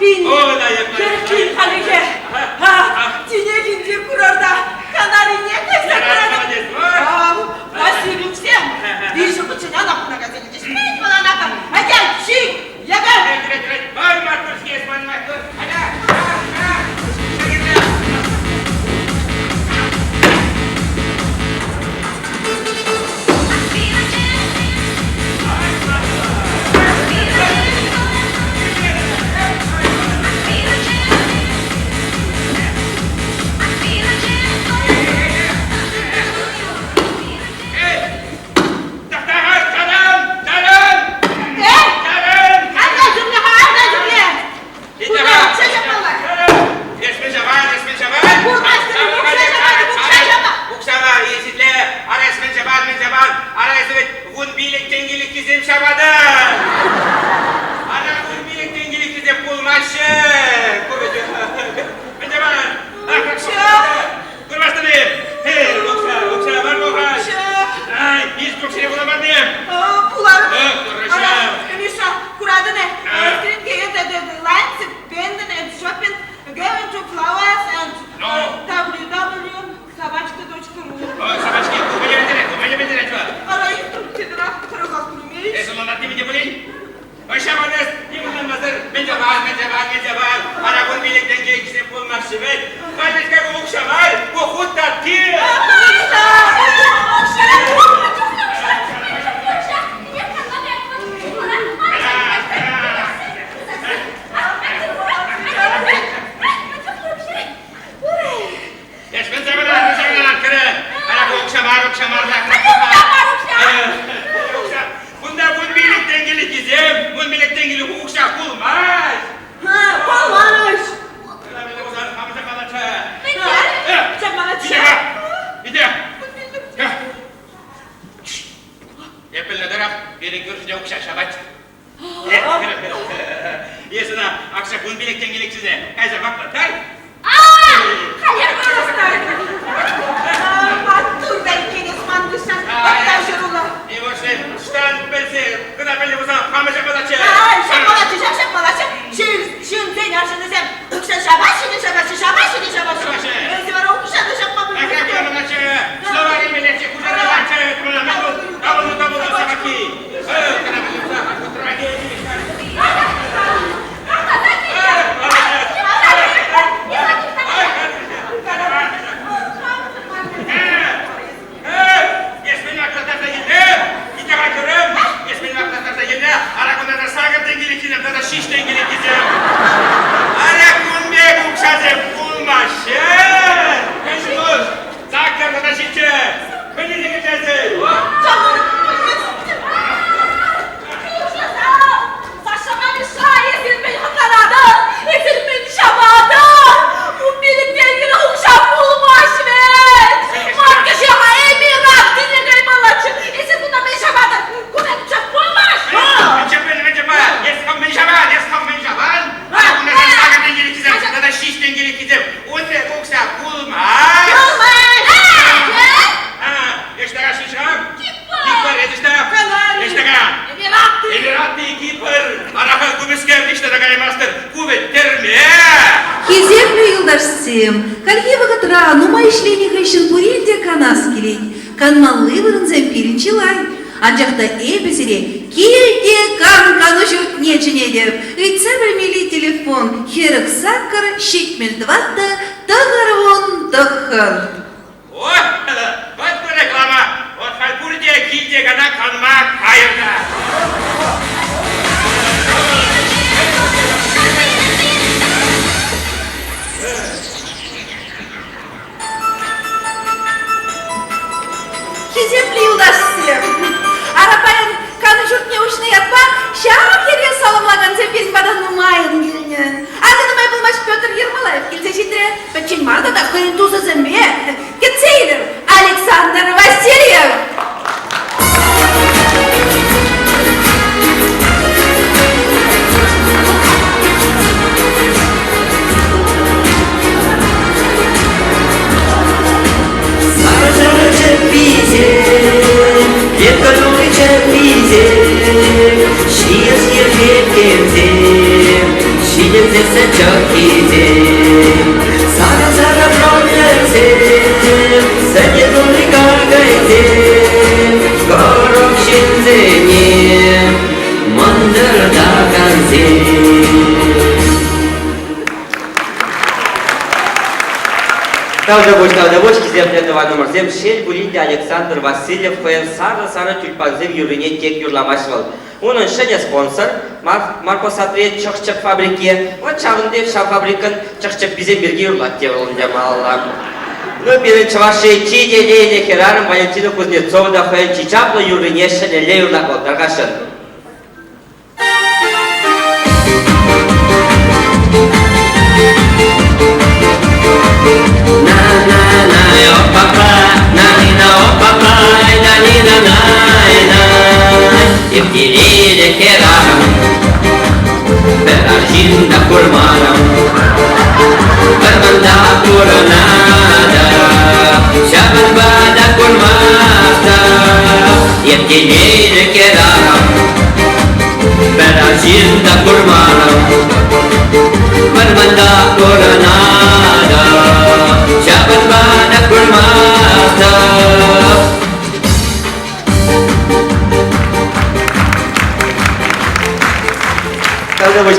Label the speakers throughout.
Speaker 1: bin. Kerkin halike. Tine gince kurorda. Kanari niye kaysa kurorda? Vasilim sen. Bir şu bıçına nakına gazeteci. Spit bana nakın. Hadi şik. Yakar.
Speaker 2: Bağır Markus Gesman Markus. Hadi.
Speaker 3: Kanmanlı vırınzem pirinci lay. Ancak da ebesire kilde kankanu şurtnечен edip. Ütsa vermeli telefon. Herek sakar şekmel dvatta tağır on tağır.
Speaker 2: Oh! Вот bu reklama. Вот halburide kilde gana kanmak hayırda.
Speaker 3: Hizipli yoldaşsıyım. Arabayın kanı şurtne uçuna yatma, şahap yerine salamlagan zempin badan numayın gelinin. Adını bulmaş Pötr Yermolayev келсе жетіре, бәтчен марда да қойын тусы зәмбе. Кетсейдім, Александр Васильев.
Speaker 4: She is here, ise çok iyiydim. Sana sana problemsizim, seni dolu gargaydım. Korok şimdi nim, mandır da ganzim.
Speaker 5: Тавда боч, киземде два номер зем, шел булинде Александр Васильев, коен сары тюльпанзем юрыне тек юрламашвал. Onun şene sponsor, Marko Satриye çık fabrikiye, o çağında fabrikan çık bize birge yurlat diye olunca Allah'ım. No birinci vaşı çiğdeliğine kerarım Valentina Kuznetsov'da koyan çiçapla yurıne şenele yurlak oldu arkadaşlar.
Speaker 4: Евтилиде керарам, бераржинда курманам, барманда куранада, шабанбада курмазда. Евтилиде керарам, бераржинда курманам, барманда куранада, шабанбада курмазда.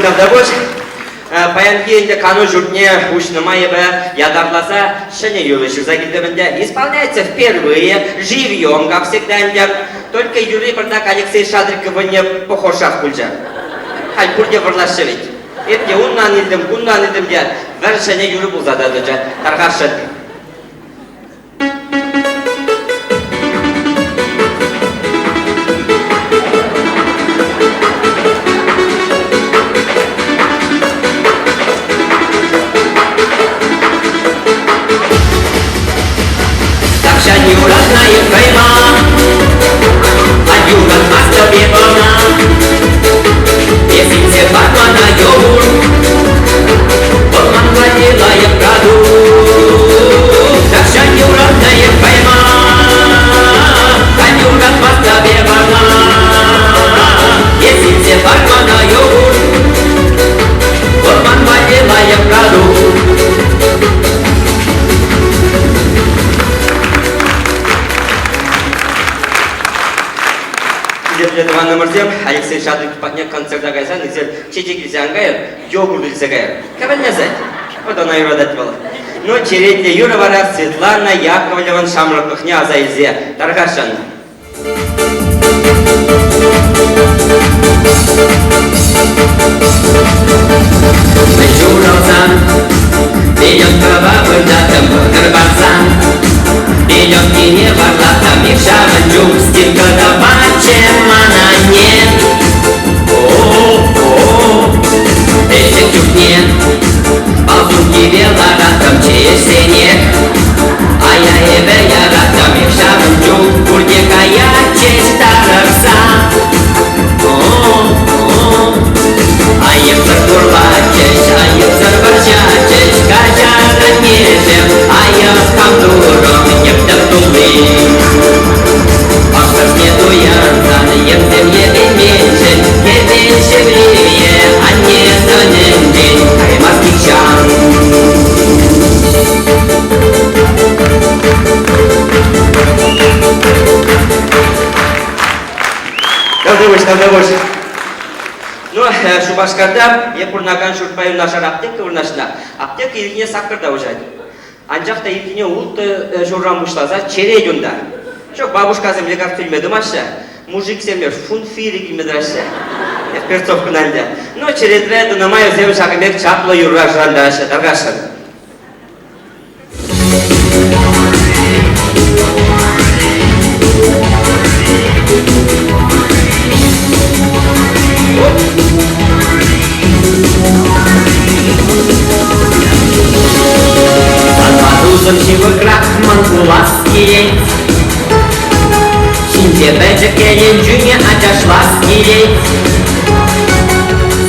Speaker 5: Тавда боч, паянки кану журтне ушнымай бы ядарласа шене юры шуза гильдемінде исполняется впервые, живьем, как всегда, только юры бардак Алексей Шадриков не похожа в кульжа. Халь курде варлашевить. Эпке уннан илдим де, вер шене юры был зададыжа, таргашын.
Speaker 4: Юратная фейма, а юрат маста бебана. Если все бармана йогурт, Борман владела я краду. Такша юратная фейма, а юрат маста бебана. Если все бармана йогурт, Борман владела я краду.
Speaker 5: Два номер зем, Алексей Шадриков поднял концерта гайсан, низер чечек лизангайр, йогурт лизагайр. Кабель не знать, вот она и родать была. Но чередня Юра Вара, Светлана Яковлевна Шамраков, не азайзе, Таргашан.
Speaker 4: Мечуралсан, идет права выдатом Горбарсан. Идет кине варлатом и шаванчук, стирка даваче манане. О-о-о, эти чукне, ползунки велоратом через снег. А я эбе я ратом и шаванчук, курдека я честь таракса. О-о-о, а ефтер курлачеч, а ефтер варчачеч, кажара нежем, а ефтер дуром, ефтер тулы. Пахтер нету янзан, ефтер ебен меньше, ебен шевливее, а не тонен день, каймаский чан.
Speaker 5: Тавда боч. Ну, Шубашкарда, Епурнаган Шурпаю нашар аптека урнашна. Аптека илине сакырда ужать. Анжақта илине улты журрам ушлаза черей юнда. Шок бабушка землегар тюльмеді маша. Мужик семер фун фири гимедраше. Перцовку нальда. Ну, чередре дунамаю зем шагамек чапло юрра жрандаша. Таргашан.
Speaker 4: Almaduzun şivi krahman kulaski. Şimdi bece gelin cünya açaşlaski.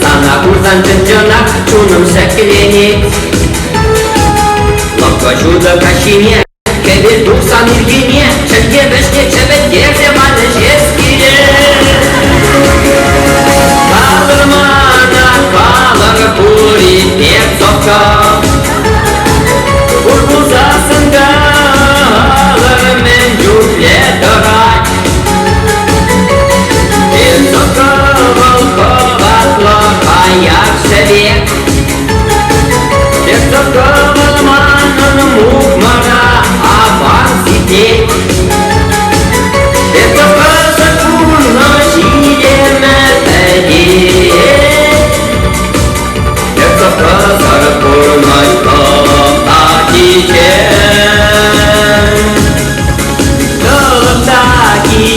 Speaker 4: Sana uzan cıncanak çunum şekleni. Lokka juda kaşine, kebir duksan ilgine. Çelge beşke çebet yerse bana jeskile. Kalırmana kalır puri.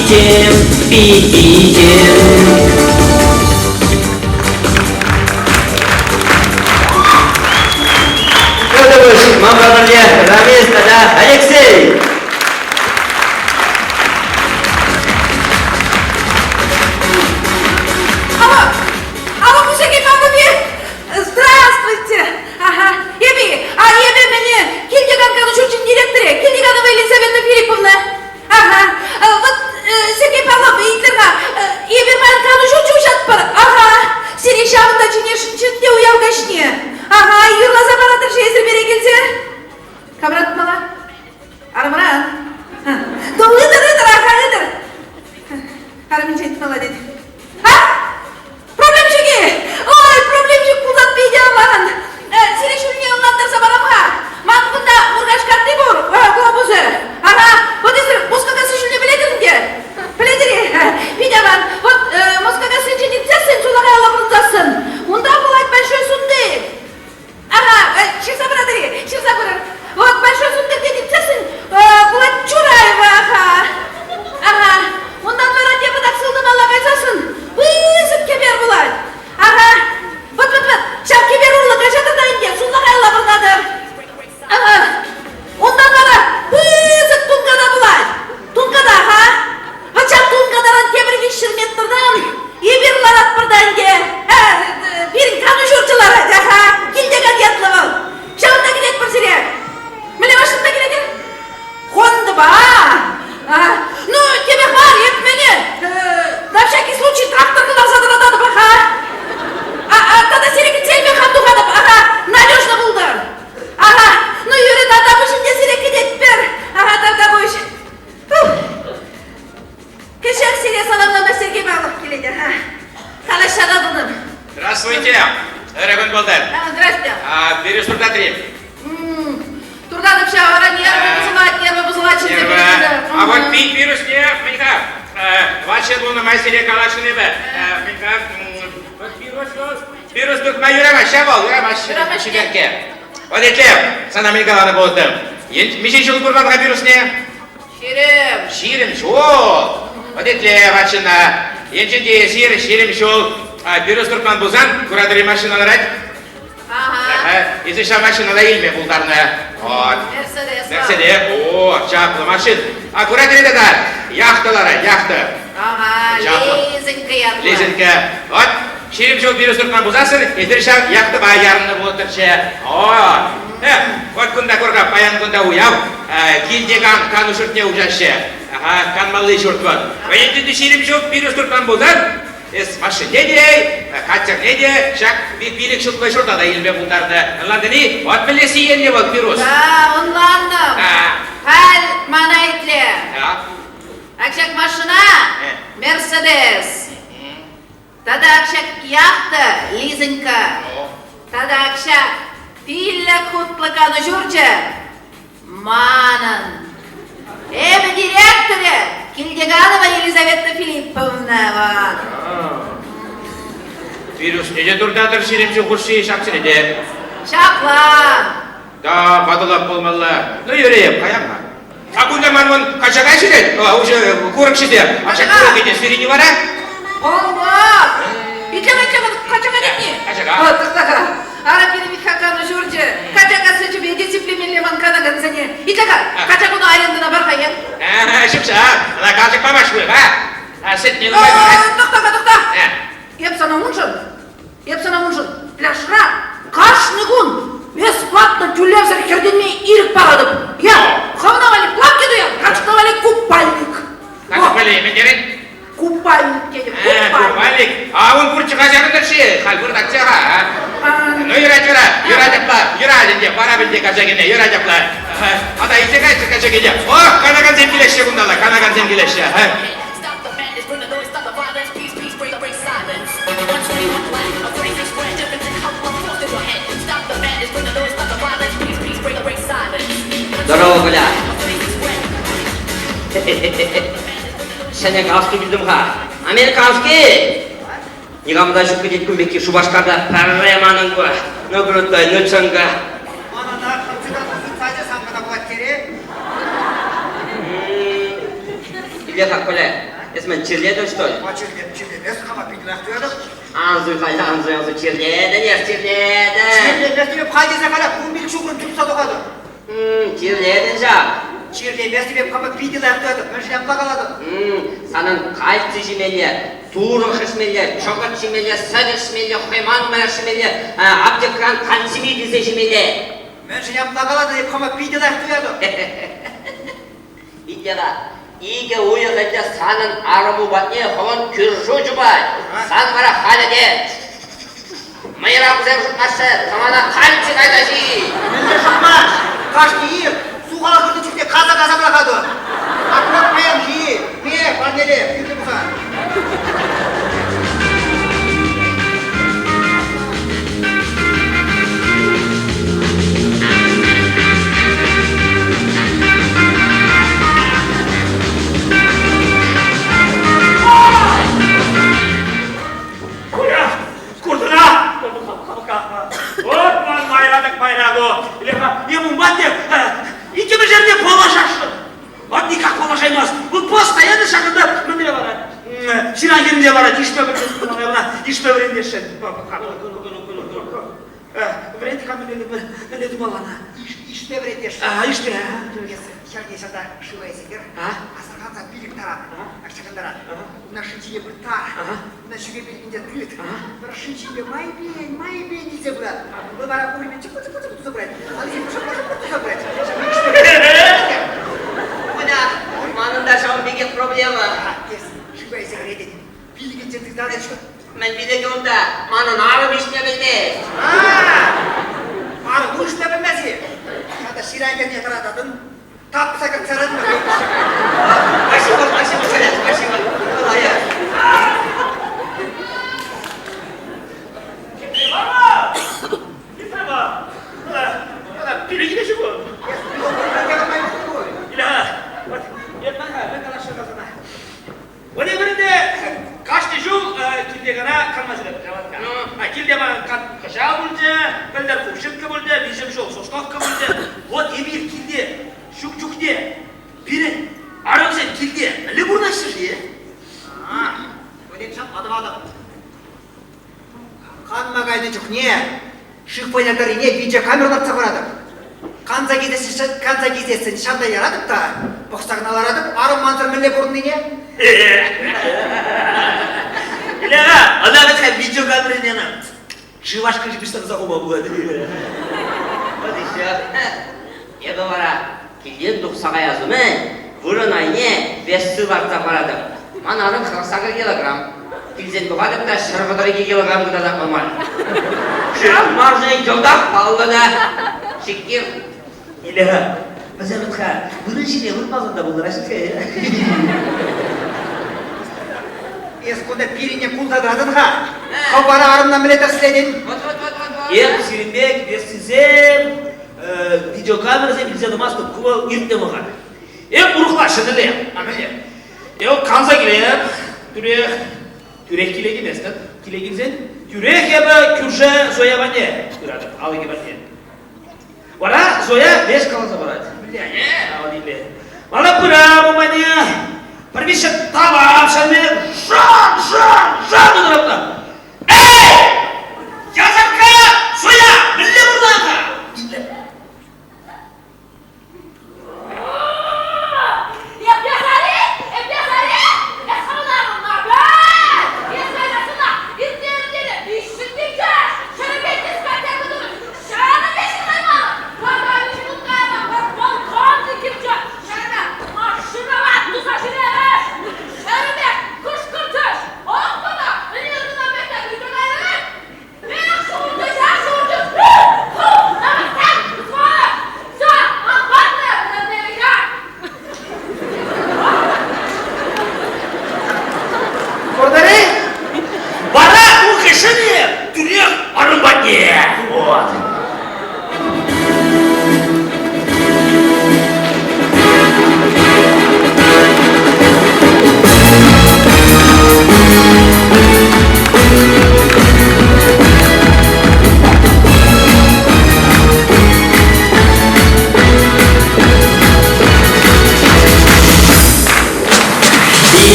Speaker 4: пидем.
Speaker 5: Мамбарне, Рамис, да, Алексей.
Speaker 3: Алло, Мусеки Павлович, здравствуйте. Ага, Еби мне, Кильдиганка, учитель директора, Кильдиганова Елизавета Филипповна. Ага, вот Сергей Павлов, Еби Манкану учат бар. Ага, сені шағында жинешінде уявгашне. Ага, юрласа баратыр жезір бере келсе. Камрат мала? Армаран? Да ыдыр, аха, ыдыр. Армин жайт мала деді. А? Проблемшіге? Ой, проблемшік бұлдат бейде амаған. Сені шүріне ұнаттырса барамға. Ман бұнда ұрғаш картты бұр, глобусы. Ага, вот езір, мұскағасы шүріне біледірінде? Біледірі? Бейде аман, вот мұскағасы жинитсесін, солаға алабырындасын. Онда бұлайт большой сунды. Ага, шырса бұрадыры, шырса бұрыр. Вот большой сунды дедитсесін, бұлайт Чураева, ага. Ага, ондан бара деп бұдақ сылдым алла қайсасын. Бұйызып кебер бұлайт. Ага, вот, шап кебер ұрлыға жатырдайын де, сұллаға алабырнадыр. Ага, ондан бара бұйызып тұнғада бұлайт. Тұнғада, ага. Вачап тұнғадаран темірге шырметтірдім. Еберлар атпырдайын де. Бірін қаны жұртылары, ага. Келдеген ятлығы. Шауында келет бір сірек. Міне машында келеді? Қонды ба? Ну, тебе бар, ет мені. На всякий случай тракторды назадырадады баха. Тада сірекін сейбе қамдуғадып, ага, надежно бұлдар. Ага, ну юрі тада бұшын де сірекін етпер. Ага, тада бұш. Кешер сире саламлама Сергей Павлов келеді. Қалашада бұным.
Speaker 2: Здравствуйте, дорогой Болдар.
Speaker 3: Здрасте.
Speaker 2: Берешь туда 3.
Speaker 3: Турдадып шағара нервы бұзылат,
Speaker 2: Нервы. А вот пить вирус не, Минька. Ваши луна майстере калашыны бі. Минька, вот вирус тут ма юрама, шабал, юрама шиберке. Вот етлеп, сана Минькаланы болдым. Мешен жыл құрбанға вирус не?
Speaker 3: Шерем.
Speaker 2: Ширим жол. Вот етлеп, атшына. Енченде ширим жол. Вирус тұрман бұзан, күрадыры машиналар айт.
Speaker 3: Ага.
Speaker 2: Езіша машинала илме бұлдарны. Вот. Мерседес. О, жаплы машин. Күрадыры да яхталары, яхты.
Speaker 3: Ага, лезінка ятлы.
Speaker 2: Лезінка. Вот. Ширим жол вирус тұрман бұзасыр, езіша яхты баярыны болдыршы. О. Вот күнда көргап, баян күнда уяв. Килдеган кану шүртіне ұжашы. Ага, канмалы шүрт вот. Вайендіңді ширим жол вирус тұрман бұзан. Эс машине де, каттерне де, шак билік шутпай шуртада елбе бұлдарды. Ландыни, вот білесі елне вот вирус.
Speaker 3: Да, онландым. Хәл мана етле. Акшак машина, Мерседес. Тада акшак яхта, лизинка. Тада акшак пилля кутлыканы журчы. Манын. Эбі директоре. Кильдиганова Елизавета Филипповна.
Speaker 2: Вирус неде тұрдадыр шеремші құршы шапсыны де?
Speaker 3: Шапла.
Speaker 2: Да, бадылап болмалы. Ну, ерейіп, қаямға. Күнде манмын қачаға шірет? Уже көрік шіде. Ашақ көрік ете сүйрені бара?
Speaker 3: Олмақ. Итлеға, қачаға детіне?
Speaker 2: Қачаға.
Speaker 3: Тұқтаға. Ара перемет хаканы жүрді. Қачаға сөчіп еде сиплемелеман қанаған зәне. Итлеға, қачағыны арендына барға ен?
Speaker 2: Шықша, ана қалшық памаш көй, ға? Сетінен ұмай бара?
Speaker 3: Тұқта. Еп сана ұншын. Пляшра, қашны күн. Бесплатно тюлевзір керденмей ирік бағадып. Я, қауна вали плак кеді я, қачықта вали купальник.
Speaker 2: Қачық вали, мен дерен?
Speaker 3: Купальник деді, купальник.
Speaker 2: Купальник. Он бұрчы қажағындар ше, қал бұрд акцияға. Ну, юра жапла, юра дінде, бара білде қажағыне, юра жапла. Ада изе қайсы қажағыне. О, қанаған зем келеші күндала, қанаған зем келеші.
Speaker 5: Здорово, Гуля. Сенегалский білдім ға. Американский. Неғамда жүккі деткін бекке Шубашқарда пәрреманың ға. Нөгіріттай, нөтсіңгі.
Speaker 6: Манада қымшыдатысы сәжі самғына бұлат кере?
Speaker 5: Билет ақ Гуля. Если мы чирледем, что ли?
Speaker 6: Çirlemez, kama bilmez duyarım.
Speaker 5: Anzı kaydı, anzı çirleden yer, çirleden.
Speaker 6: Çirlemez diye kaydıza kadar bu bil çukurun tüm sadıkadı.
Speaker 5: Çirleden şak.
Speaker 6: Çirlemez diye kama bildiler duyarım. Ben şey yapma kaladım.
Speaker 5: Sanın kalp çizimeler, tuğru kısmeler, çokat çimeler, sadık çimeler, kıyman meraşimeler, abdekran kansimi dizeşimeler.
Speaker 6: Ben şey yapma kaladım diye kama bildiler duyarım.
Speaker 5: İdyada, 이게 우여가 사는 아르무바니 허원 규르주주바 산마라 하려게 마이라고 생각했어 가만아 칼치 가다시
Speaker 6: Ben de şapma. Kaç değil. Su kala kırdı çıktı. Kaza bırakadı. Akmak benim iyi. Niye? Var nereye? Bildi bu kadar.
Speaker 7: Ему мать, и тебе же не положишь. Вот никак положимоз. Вот постоянно шагында мындай барат. Сирагенде барат, ишпе берендешен. Вред каменде думалана.
Speaker 6: İşte öğretiyorsun.
Speaker 7: İşte.
Speaker 6: Şarkıysa da şuraya seker. Asarkansa birlik taraf. Akşakındara. Bunlar şinçiye bir tar. Bunlar şuraya birliğince tüyüt. Bunlar şinçiye may ben diye bulat. Bu bana bu gibi çıkı tuzu bulat. Hadi şimdi şu tuzu bulat.
Speaker 5: Bu da ormanında şu an bir problemi.
Speaker 6: Şuraya seker edin. Birliğin çıktıktan da çıkı.
Speaker 5: Ben bir de onda manın ağrım işlebildi.
Speaker 6: Bana bu işte bilmez ki. Ya da şirayken yakaladın. Tap sakın sarılma.
Speaker 5: Başımı şöyle, başımı. Kolay ya.
Speaker 7: Gitme. Biri gidecek bu. İlahi. Bak, yetmez ha. Ben kalaşır kazana. O ne birinde kaçtı şu kilde kana kalmasın. Kilde bana kaşağı bulca, kalder kuşuk kabulca, bizim şu sosnak kabulca. O bir kilde, şuk diye. Biri arıyorsa kilde. Ne burada şişiyor?
Speaker 6: Öyle çap adım. Kanma kaydı çok niye? Şık boyunları niye video kameralar takınadı? Kanza gizlesin şanda yaradık da bokstakını aradık, arım manzır mille burun niye?
Speaker 7: İlahi, Allah mesela video kamerayı yana. Şu başka bir şey sakoma bu hadi.
Speaker 5: Hadi işte. Ya da vara, kilden 90'a yazımı, vurun ayne 5 yıl var takaradım. Mananın 48 kilogram. Kilden bu kadar da şarkıları 2 kilogram kadar normal. Şu marjayı yolda pahalı da şekil.
Speaker 7: İlahi, mesela bunun içine vurmazın da bunlar aşkı ya.
Speaker 6: Eskode birine kultadadın ha. Kavara arımdan bile tersledin.
Speaker 7: Yer Sirinbek, ben size video kamerası bize de maskot kuva irtte mi var? Uruklar şöyle amele. Kanza gireyim. Türek kile girmezsin. Kile girsen. Türek ya da Kürşe Zoya bende. Duradı. Al gibi bende. Valla Zoya 5 kalasa var. Billahi. Al dinle. Valla bura bu bana. Permission tamam sen de. Şan durapta. Yazarka Zoya bille buradan ka. Dinle.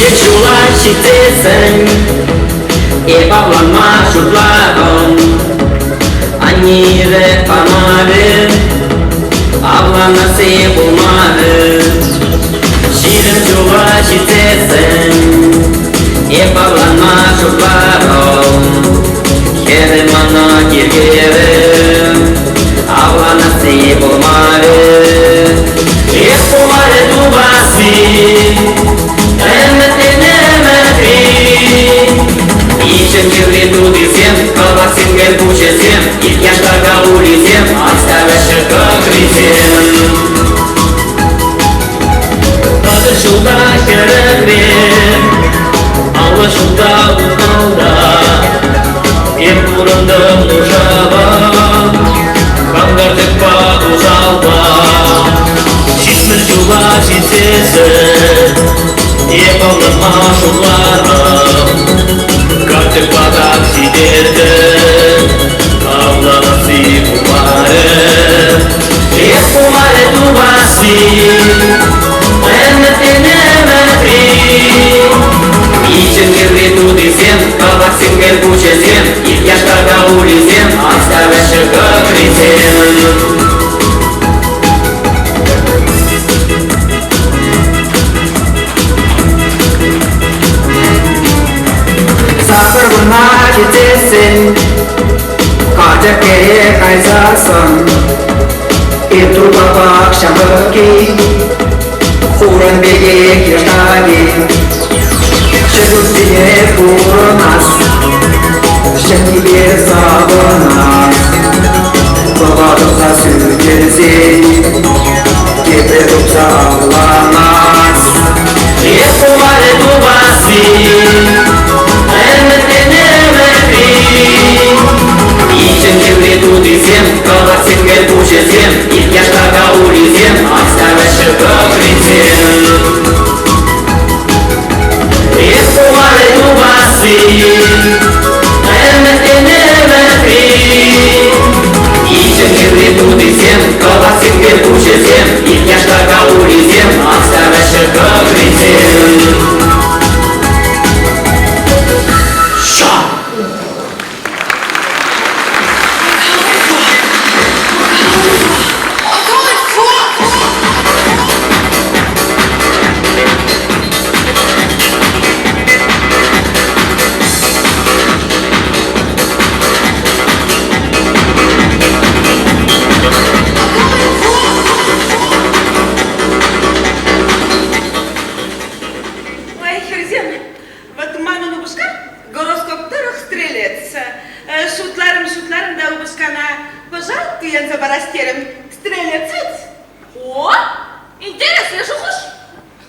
Speaker 4: Чула читесен и павланма шутлагом Они репамары Avlanası bulmadı Şirin çuva çitesen Hep avlanma çocuklarım Keremana girgerim Avlanası bulmadı Hep bulmadı duvası Emmetlenemedi İçin kirli tudisem Kalbaksın gel kuşesem İlk yaşlarda ulisem Astaveşe kakrisem Adı şulda kerevim Ağlı şulda unalda Hep vurundum uşağa Kangardık bak uzalda Şişmir çuva şişesi Hep avlanma şullarım Kartık batak şidirdi Avlanası kumarı Hep kumarı duvası Emmetlenemedi İçin kirli tudisem Kalbaksın gel kuşesem İlk yaşlarda ulisem Astaveşe kakrisem Sakır bunlar çitesin Kacak kere kaysarsın Itu bapak şambaki Uran bege kirtagi Şedut diye kurunaz Şendi bir sabunaz Baba doksa sütüzi Gebre doksa avlanaz Hep kumare duvası Emmetlenemedi İçin kirli tudisem Kalbaksın gel kuşesem İlk yaşlarda ulisem Astaveşe kakrisem Hep kumarı duvası Emmetlenemedi İçin kirli tudisem Kalbaksın gel kuşesem İlk yaşlarda ulisem Astaveşe kakrisem
Speaker 1: Ой, Херзем, вот мамину бушка гороскоптарах стрелец. Шутларым да убушкана пожар тыян за барастерем стрелец.
Speaker 3: О, интересно, шухуш.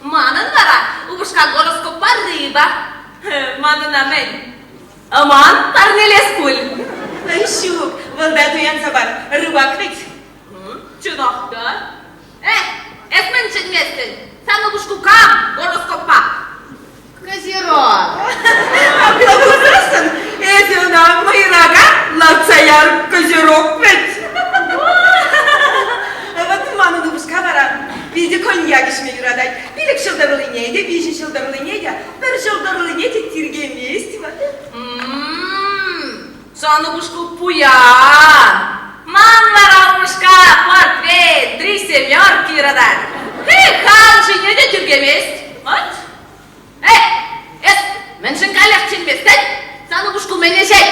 Speaker 3: Манын бара, убушка гороскопа рыба.
Speaker 1: Манын амен.
Speaker 3: Аман, тарнелес куль.
Speaker 1: Шу, волда тыян за бар, рыбак ведь.
Speaker 3: Чынақта. Эсмен чынместін. Сан убушку кам гороскопа. Козерог.
Speaker 1: А белобузрасын, это на мои рога лапцаяр козерог ведь. Вот мамину бушка бара, биде коньяк ішме юрадай. Билік жылдарылынейді, бейші жылдарылынейді, бір жылдарылынейді тиргемест.
Speaker 3: Сан убушку пуян. Манлара убушка портвейн, 3 семерки юрадай. Хан жине де тиргемест. Вот. Меншін қалақ ченбестен, сан убушку мене жет.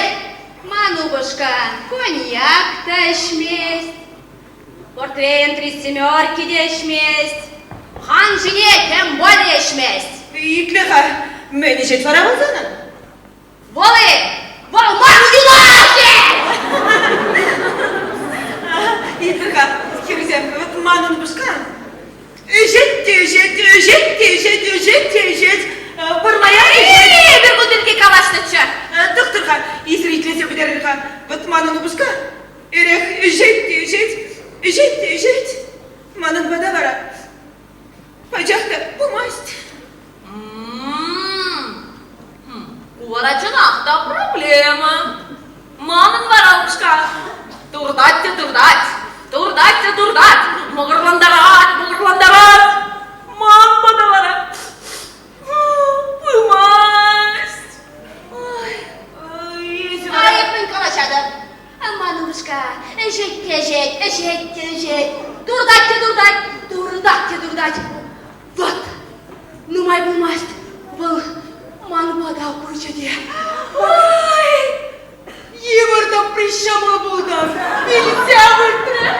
Speaker 8: Манубушка, коньяк та ішмест. Портвейн 3 семерки де ішмест. Хан жине тем более ішмест.
Speaker 1: Иклеха, мені жет варавазанын.
Speaker 3: Волы! Волман юлаще!
Speaker 1: Иклеха, Херзем, вот манын бушка. Жет. Бармая
Speaker 3: Bir budilki kavaştıkça.
Speaker 1: Докторха, и зрительница Бедеринха, вот манын бушка. Эрех, жет. Манын бадавара. Пачахта, бумасть.
Speaker 3: Куварачынақта проблема. Манын var алпышка. Турдать. Мығырландарат. Ман бадавара. Думай, булмасть, бұл манбада күрчеде. Ой, евірді прищамы бұлдан, нельзя бөлтірі.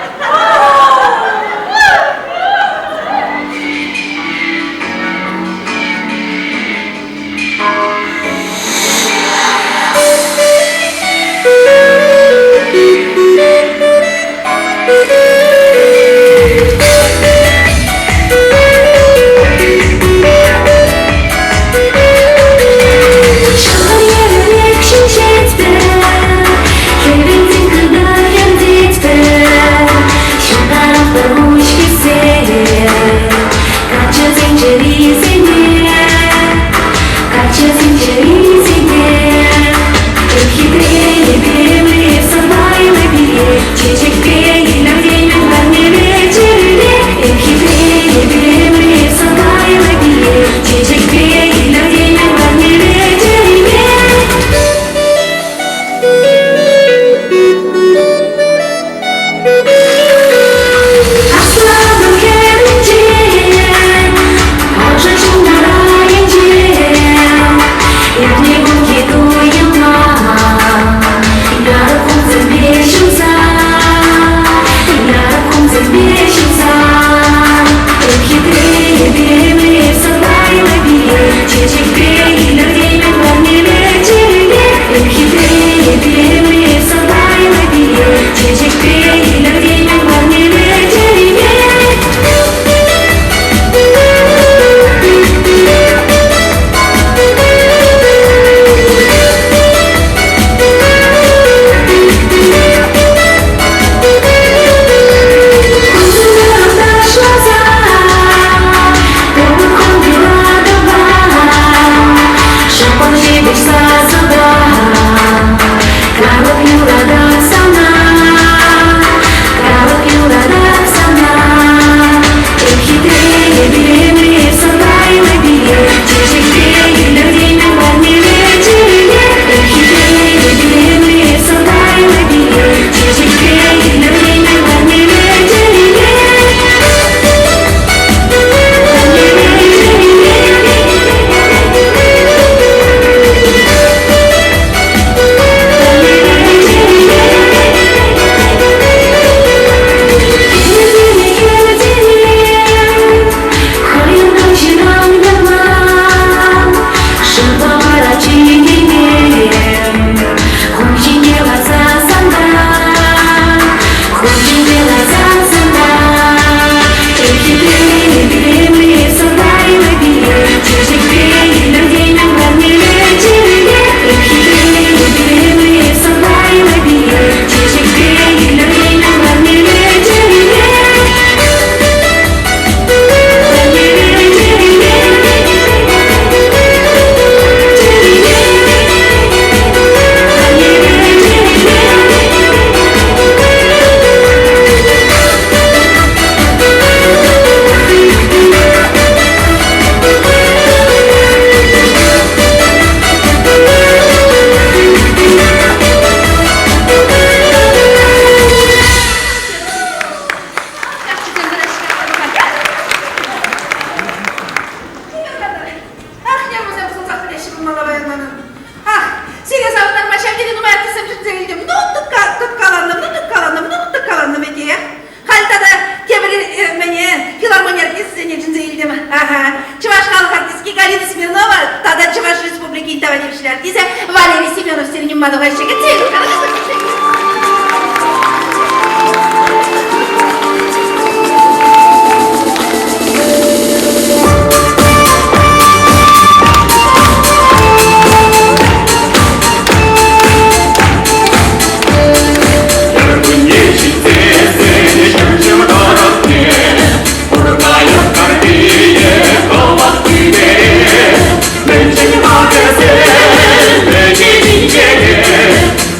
Speaker 3: Валерий Семенов, Сергей Мадовайщик,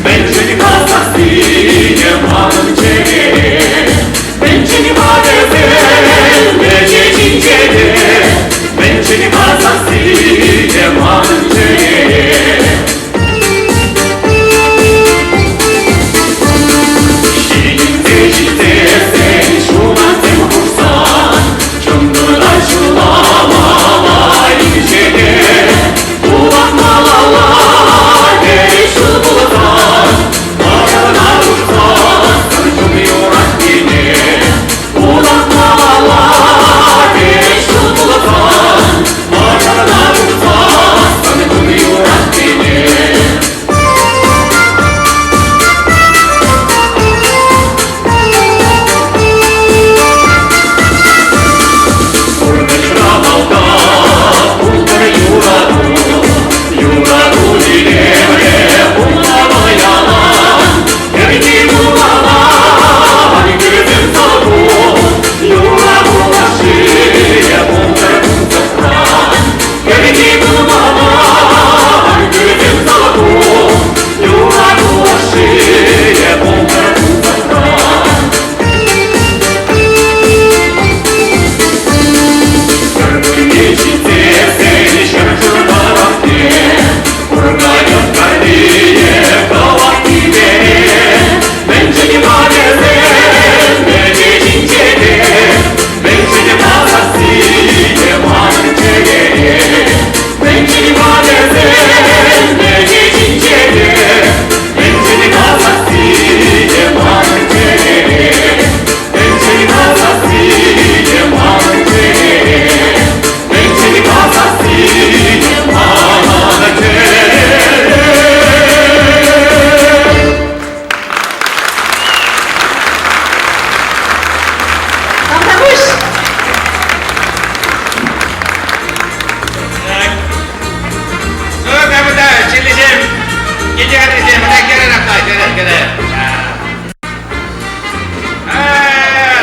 Speaker 9: Będzie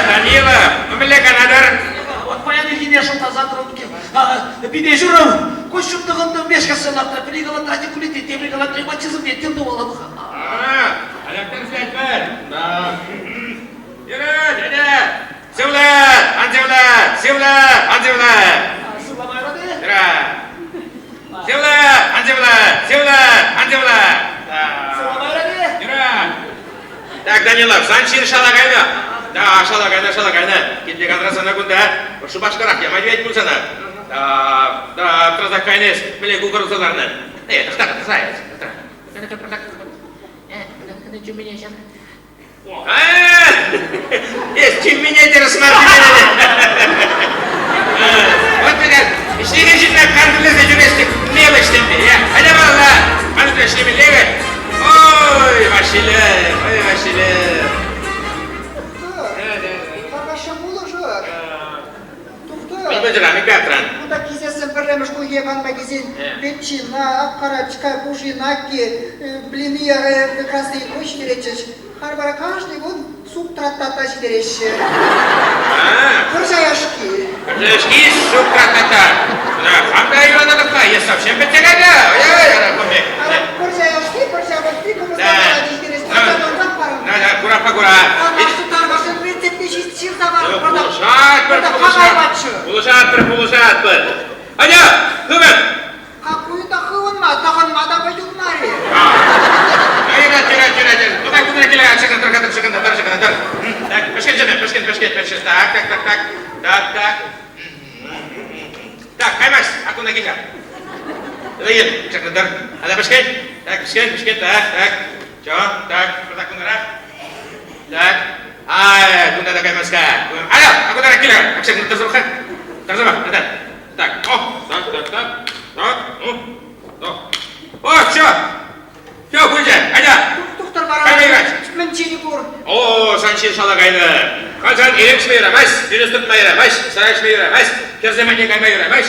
Speaker 2: Данила, мамиле канадар.
Speaker 7: Вот баян илгине шо тазатырып ке. Биде жүрөм. Көшүптөгөндөн 5 касалатта пригалат радикулити, темригалат ревматизм деттем деп алам.
Speaker 2: Аяктан сәтбәр. Йөрі, дәдә. Севлет, ансевлет, севлет, ансевлет.
Speaker 7: Сыламайрады.
Speaker 2: Йөрі. Севлет, ансевлет, севлет, ансевлет.
Speaker 7: Сыламайрады.
Speaker 2: Йөрі. Так, Данилов, санчир шалагайны. Да, шалагайны. Кетпек адрасына күнді. Шу башқарақ, я мәдует күлсана. Да, тразак кайнес, біле кукарусаларны. Тақтақ, саяз. Чем меня это рассматривали? Вот это, işleyen cidden kandırılırsa cürestik meyveçtim diye. Hadi valla, bana da işlemi leve. Oy Vasile.
Speaker 6: Хорошо булыжыр.
Speaker 2: Ben böcürüm, Петран.
Speaker 6: Буда кезесен бірлемішку еган магазин, ветчина, аппаратчика, бужинаки, блины, красные кочки речеш. Харбара каждый год суп траттата жидереше. Кыржаяшки.
Speaker 2: Кыржаяшки, суп траттата. Хамда Ивана такая, я совсем бетегада.
Speaker 6: Кыржаяшки, кому сказала жидереше.
Speaker 2: Да, кура. Булышат бір. Аня, кümün.
Speaker 6: Какую-то хывынма, тағынмада бәйдік мари.
Speaker 2: Тюре. Тумай күніне келе, шығындар. Так, пешкен. Так. Так, қаймаш, акуна келе. Лайын, шығындар. Ада пешкен. Так, пешкен. Так. Чо, так, бірдақ күнара. Так. Ай, күнда да қаймашқа. Ада, акунара келе. Ақшағын тұрзырға. Ада. Так, так. О, Все, Кузя, айда.
Speaker 6: Туқтар
Speaker 2: Қайда
Speaker 6: бара, мен чені бұр.
Speaker 2: О, санчен шалағайды. Қазан ерекшмей рамайс, переступмай рамайс, сарайшмей рамайс, керземәне қаймай рамайс,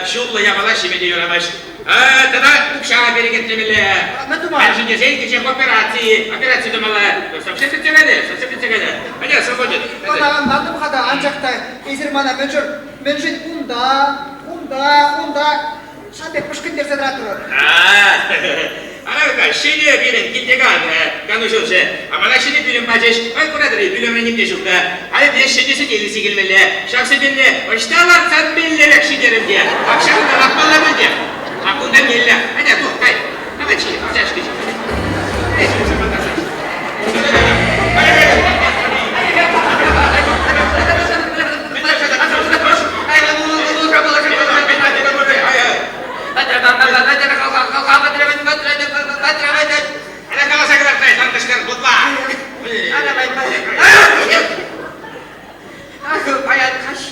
Speaker 2: шуллы ябала шемеде юрамайс. Тада ұқшаға берекеттемелі. Әншінде зейін кешен операция думала. Совсем бітсегеді. Айда, свободен.
Speaker 6: Бадаған бандым қада анжақта езірмана мен жүр ұнда шапек пұшкіндер зәдіра тұрыр.
Speaker 2: Ана шене берін келдеган канушылшы. Амана шене білім бәжеш, құрадыры білімі немде жүкті. Алі бес шенесі келесі келмелі. Шақсы бенде, ұшталар сәт белілерек шедерімде. Ақшағында лақпалла білде. Ақында мелі. Әне, тұқ, қай. Ана чей, ұзашқы жек.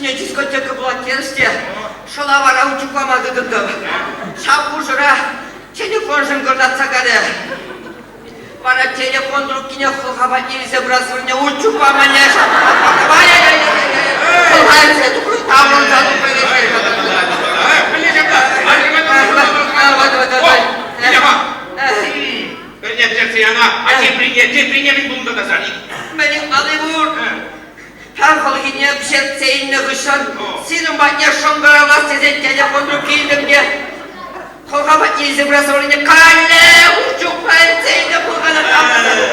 Speaker 5: Дискотека была керсте, шалавара учукламады дыдым. Шапу жыра, телефон жыңгырдатса кәді. Бара телефон друккине құлғаба елізе бұрасырыне учукламане Тархалгине пшерцейні ғышын, сенің батне шоңғырала сезен телефонды кейдімде. Қолғаба езі бұрасырыне қале ұчуқ пәнцейді бұлғаны қамызды.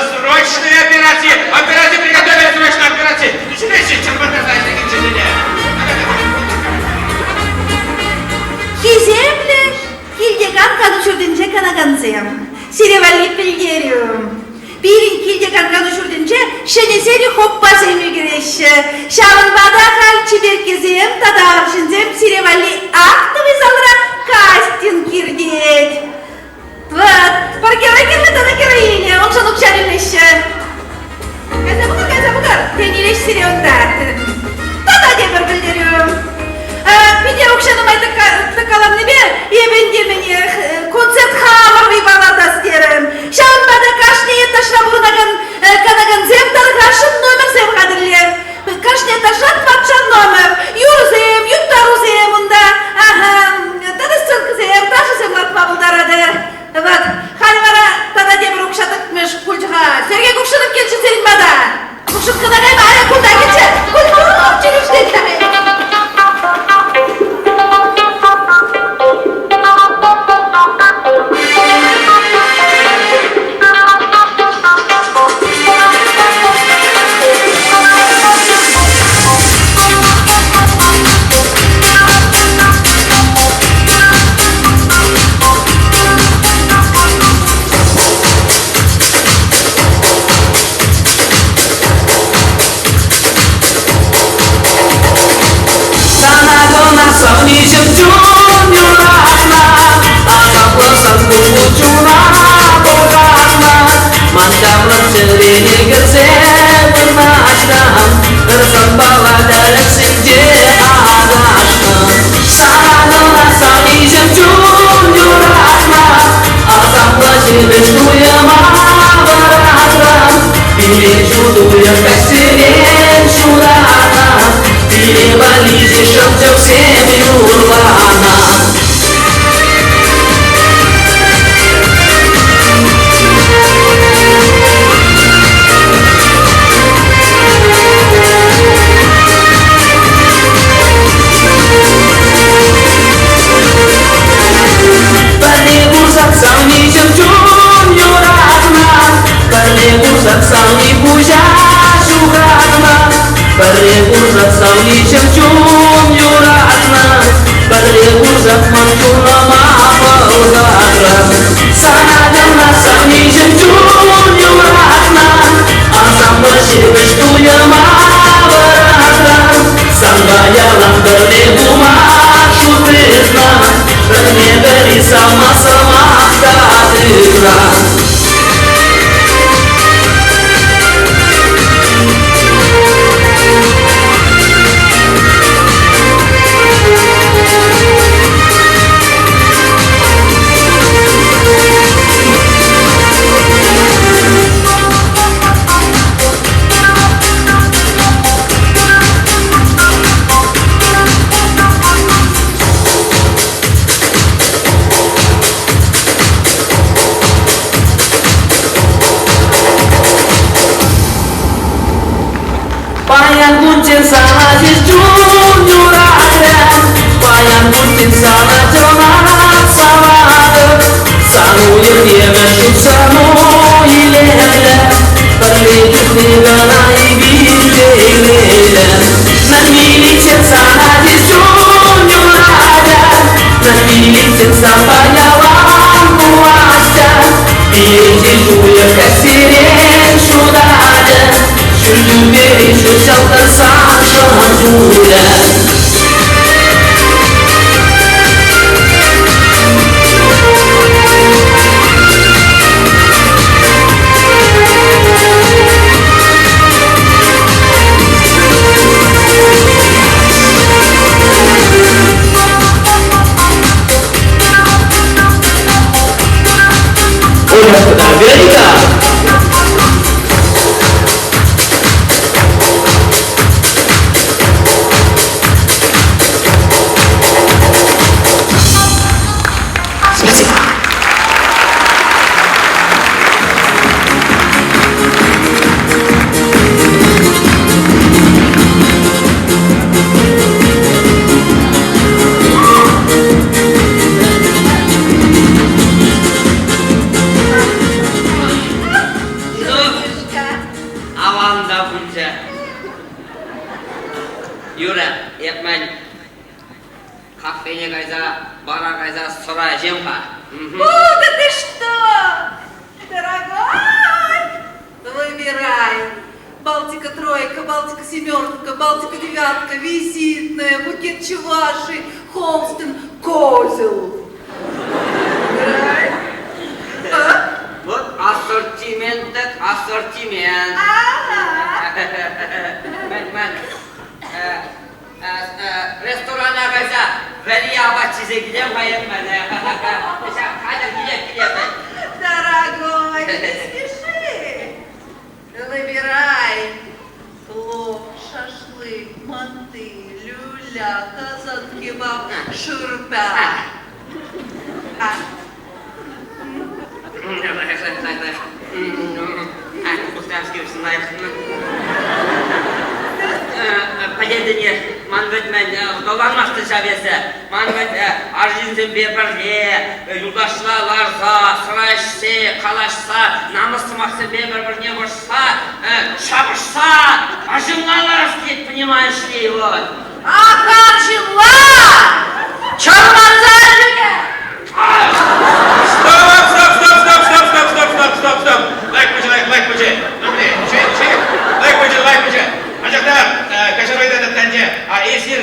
Speaker 2: Срочная операция! Операция приготовили, срочная операция! Начинайся, чербата зайдegen жинене!
Speaker 3: Кеземлі, келдеган канушырдынче канаганцем. Сиревалли пілгерім. Birin kildegan kanuşurdunca şeneseri hoppasem yügüreşi. Şavın bada kalçı berkezem, tada arşınzem sirevalli aktımız alıra кастинг kirdet. Вот, паркевайкерли тана героиня, он шанук шарилеші. Газабугар, тенелеш сиреондар. Tada дебір білдерім. Менде оқшаным айтықалам небе, ебенде мене концерт хамырвый баладас дерім. Шауын бада кашне еташна бұрынаган канаган земдар кашын номер зем қадырлер. Кашне еташна тватшан номер. Юрзем, юттарузем, ұнда
Speaker 4: juniorana Azaplı sanggup ucuna bogarna Mancamlah cerini gersem bernasam Tersembala dalam senja adasna Sarana sami jam juniorana Azaplı jebes tuya mabarasam Pilih jodoh yang kasihin surana Pilih balik jauh semiurlana Sang jam juniorana Berlebusan sang ibu jasuhana Berlebusan sang jam juniorana Berlebusan mantula maafaulara Sana jangan sang jam juniorana Asam bersibes tuya mabarata Sang bayalang berlebu masyufisna Berneberi sama-sama keadilan Payan kuncin sana jis juniorana Payan kuncin sana jonat salada Sanu yang dia besuk sanu ilele Berlejut diganai bintele Nan milicin sana jis juniorana Nan milicin sampai nyawan puasa Bikin tuya kasirin sudah ada Sujud diri susah tersangka bulan Udah benar Amerika Юра, yapmayın. Kafeye кайза, бара кайза, сыра жемха.
Speaker 3: Да ты что? Дорогой! Выбирай. Балтика тройка, Балтика семерка, Балтика девятка, визитная, букет чуваши, Холстон, козел. Выбирай.
Speaker 5: Вот ассортимент, ассортимент. Restorana kaysa, veli abatçize gidem hayır bana. Hadi gidelim.
Speaker 3: Дорогой, не спеши. Выбирай. Плов, шашлык, манты, люля, казан, кебаб, шурпа.
Speaker 5: Поедение, манветмен, доlanmaktı şabiyesi. Manvet, arjinsin beberle, yurdaşlarlarsa, sırayışsa, kalaşsa, namuslumaksa, beber-birine koşsa, şabışsa, ajınlarlar deyip, понимаешь ли, вот.
Speaker 3: А как жила? Чормазар juga.
Speaker 2: Stop. Like бөже. Like бөже. Ажақта, кашаройда да тәнде, эсир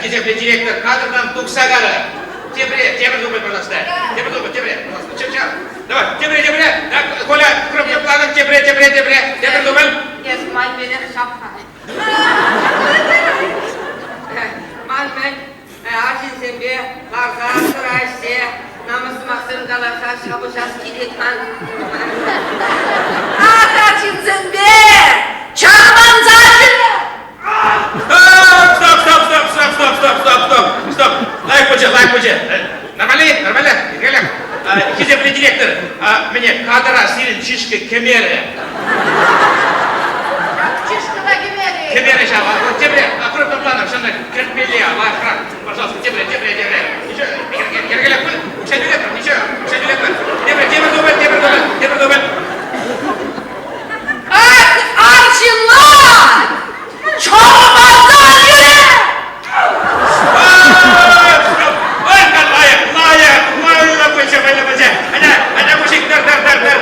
Speaker 2: кезепті директор кадрдан тұқса Да. Тембр зубы, пожалуйста. Тембр, пожалуйста. Чё. Давай, тембр. Так, Коля, крупным планом, тембр. Тембр зубы.
Speaker 1: Esmal beni şapkay. Malmen, açın sen bir, varsa sıraysa, namusum aksın kalırsa şabuşas gidetmen.
Speaker 3: Атачинсың бе! Чаман зашын!
Speaker 2: Стоп. Лайк пуче. Нормально? Иргелек. Хизепли директор, мне кадра силен чишки кемере.
Speaker 3: Чишкада кемери!
Speaker 2: Кемере сейчас, тембре, крупным планом, что на терпелия, лайфхак. Пожалуйста, тембре. Ничего, Иргелек, уже директор. Тембр дубль.
Speaker 3: Ах, Арчинлан! Чомаздан yüre!
Speaker 2: Ана, мужик, дар.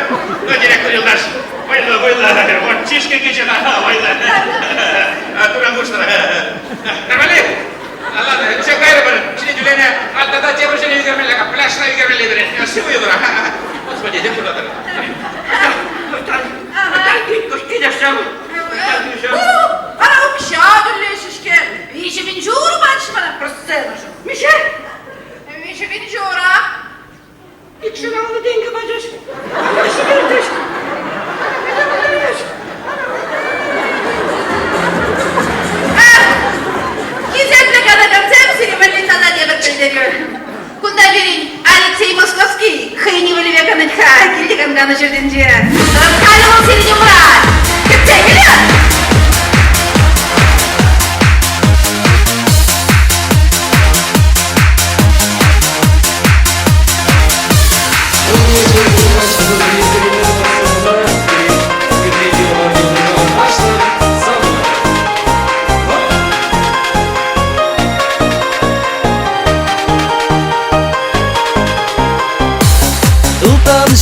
Speaker 2: Ну, директор Юлдаш, война. Вот чишки кичена, война. Туран Гуштара. Нормально? Ладно, все кайры были. Шли Юления, тогда те уже не видели, как пляшно видели. Я все выйду. Господи, где куда-то?
Speaker 3: Ана укша дүллешишке, виши винжуру бачмана простцена же.
Speaker 1: Миша,
Speaker 3: Виши винжура.
Speaker 1: ikşiranlı dengi bacış. Işık erteş.
Speaker 3: Кизетли когда концепции валитана не бертелдери. Кунда берин Алексей Московский, хейни валивека нытха, килдиган гана жерденже. Раскалывал середин брат. Кепте, келет!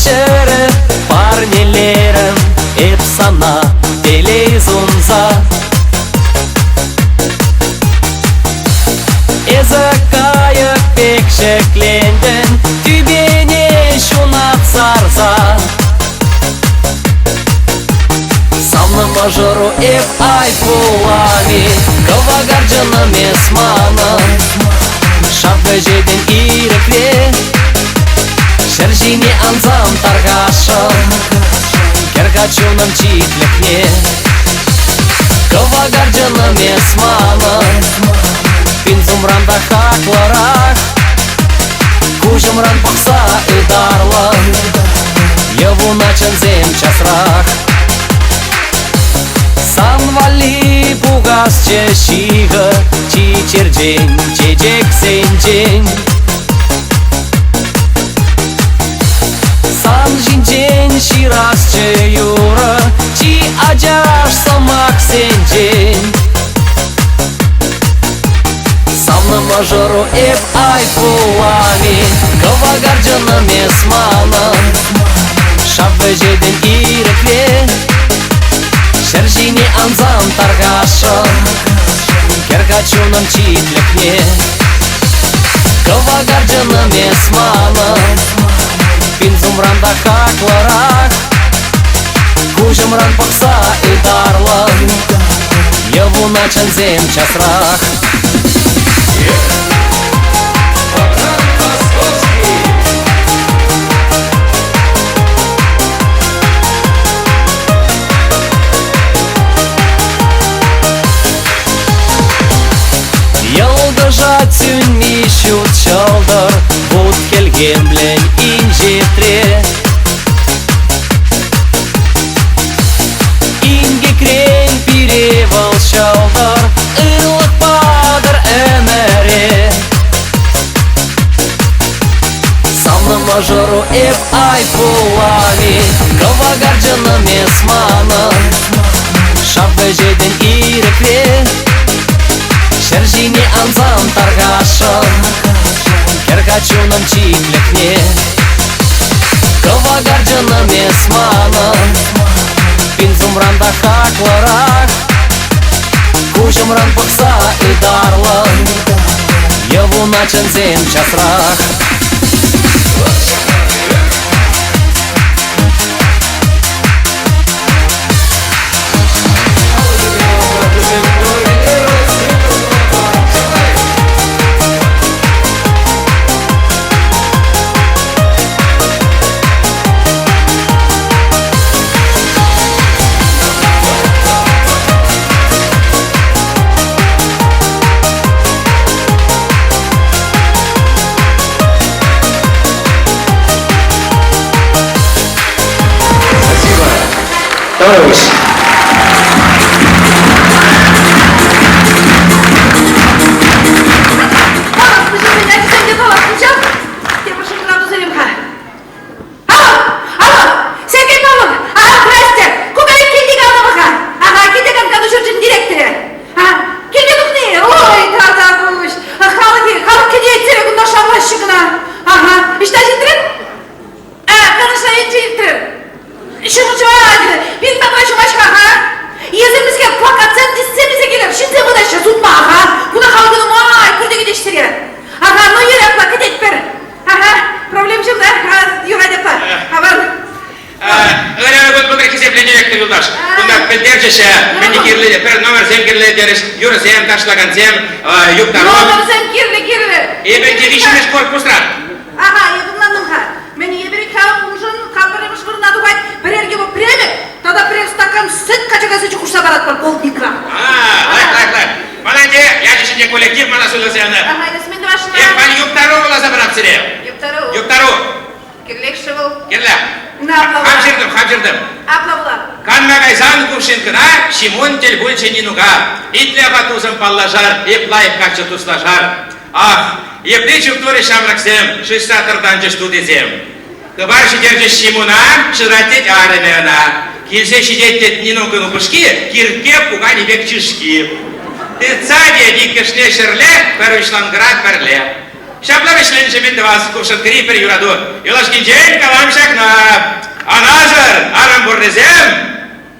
Speaker 9: Şere parnelerim hep sana televizyonda Ezakaya pek şeklendin Tübeni şuna sarza Самна мажору эп айфулами Кавагарджана месмана Шапка жеден ирекле Шержине анзам таргашам Кергачуном читлехне Кавагарджана месмана Пинзумранда хакларах Кужумран пахса ыдарлан Явуначан зем часрах Санвали бугас чешига Чичердень, чечек сендень Сан жиндень ширас чеюра Чи аджаш самак сендень Самна мажору эп айфулами Кавагарджана месмана Шабы жеден ирекле Шержине анзам таргашам Кергачуном читлехне Кавагарджана месмана Пинзумранда хакларах Кужумран пахса ыдарлан Явуначан зем часрах Ялдыжа тюнми щут чалдар Буд келген блен инжетре Инге крен перевал чалдар Ырлык падыр эмере Самна мажору эп айфулами Кавагарджана месмана Шабы жеден ирекле Шержине анзам таргашам Кергачуном читлехне Кавагарджана месмана Пинзумранда хакларах Кужумран пахса ыдарлан Yevuna çenzem çasrak
Speaker 5: Товарищ.
Speaker 3: Павлов, слушай, меня сейчас где Павлов включал? Я прошу правду Заремха. Алло, Сергей Павлов, здрасте, куда вы келдик алдымыха? Келдеган конушерчин директоры. Келдек не, ой, да, буш. Халық кедейттері күнді шамлашығына. Ішта жеттірін? Конечно, жеттірін. Шумачевать, бин такой шумачка, если мы скажем плакатцем, десятимся келем, шинце мы дальше судьба, куда халкину май, куда гидештере, ну юря плакать теперь, проблем чем да, юра депа,
Speaker 2: Öyle bir bunlar keseple direktör yoldaş. Bunlar bildircişe, beni kirli, per numar zem kirli deriz, yürü zem taşlagan zem, yukta rom.
Speaker 3: Номер зем кирле.
Speaker 2: Ben девишimiz korpuslar.
Speaker 3: Я bunlandım ha. Мен еберек халық ужин, капырымыш бұрын адуғайт, бірерге бұл премек, тада бірер стакан сүт қачағасы жүкұрса барат бар, полдникра.
Speaker 2: Лайк. Молоде, я же коллектив, мана сөйлесені.
Speaker 3: Есмен де башына.
Speaker 2: Ben yuktaro olasa bırak sire. Yuktaro.
Speaker 3: Кирлекші бұл.
Speaker 2: Kirle.
Speaker 3: Аплабулар.
Speaker 2: Хамжырдым.
Speaker 3: Аплабулар.
Speaker 2: Канмагай зан кувшинкына, Шимон тел больше нинуга. Итлеға тузым паллажар, еплайып какчы туслажар. Еплечев торе шамраксем, шестатырдан жышту дезем. Кыбар шидерже Шимона, шыратет арымена. Килсе шидеттет нинугын упышки, кирке пуга небек чышки. Тыцаде дикешне шырле, пәрвишланград пәрле. Шаплар işlenince ben de вас кувшын крипер юраду. Юлашки день калам шакна. Анажыр, арам буррезем,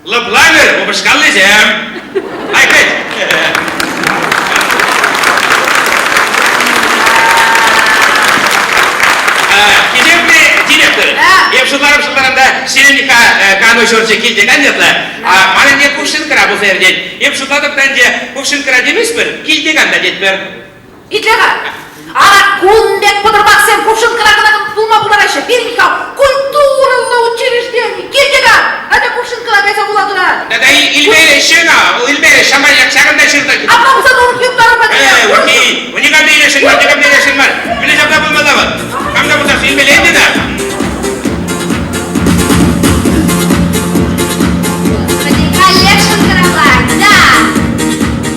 Speaker 2: лыпламыр, упышкаллызем. Айкет. Кедемli директор. Епшыларымда Селениха кану шорче килдеген детлі. Мана не кувшын кыра бұл зерден. Епшылладықтан де кувшын кыра демес бір, килдеген да дет бір.
Speaker 3: Итлеға. Кунбек подырбақсен кувшын кырағынағын пулма бұлар айшы. Пермикау, культуралы учреждение. Келдеға. Ада кувшын кырағайса бұладыра.
Speaker 2: Да илбере шына, илбере шамаяк шағында шырдық.
Speaker 3: Абламыздан орын юктары бәдіре.
Speaker 2: Окей, уникамды елешін бар, Біле жапта болмады бар. Камда бұлсақ илбеле енді да.
Speaker 8: Коллекшн каравай,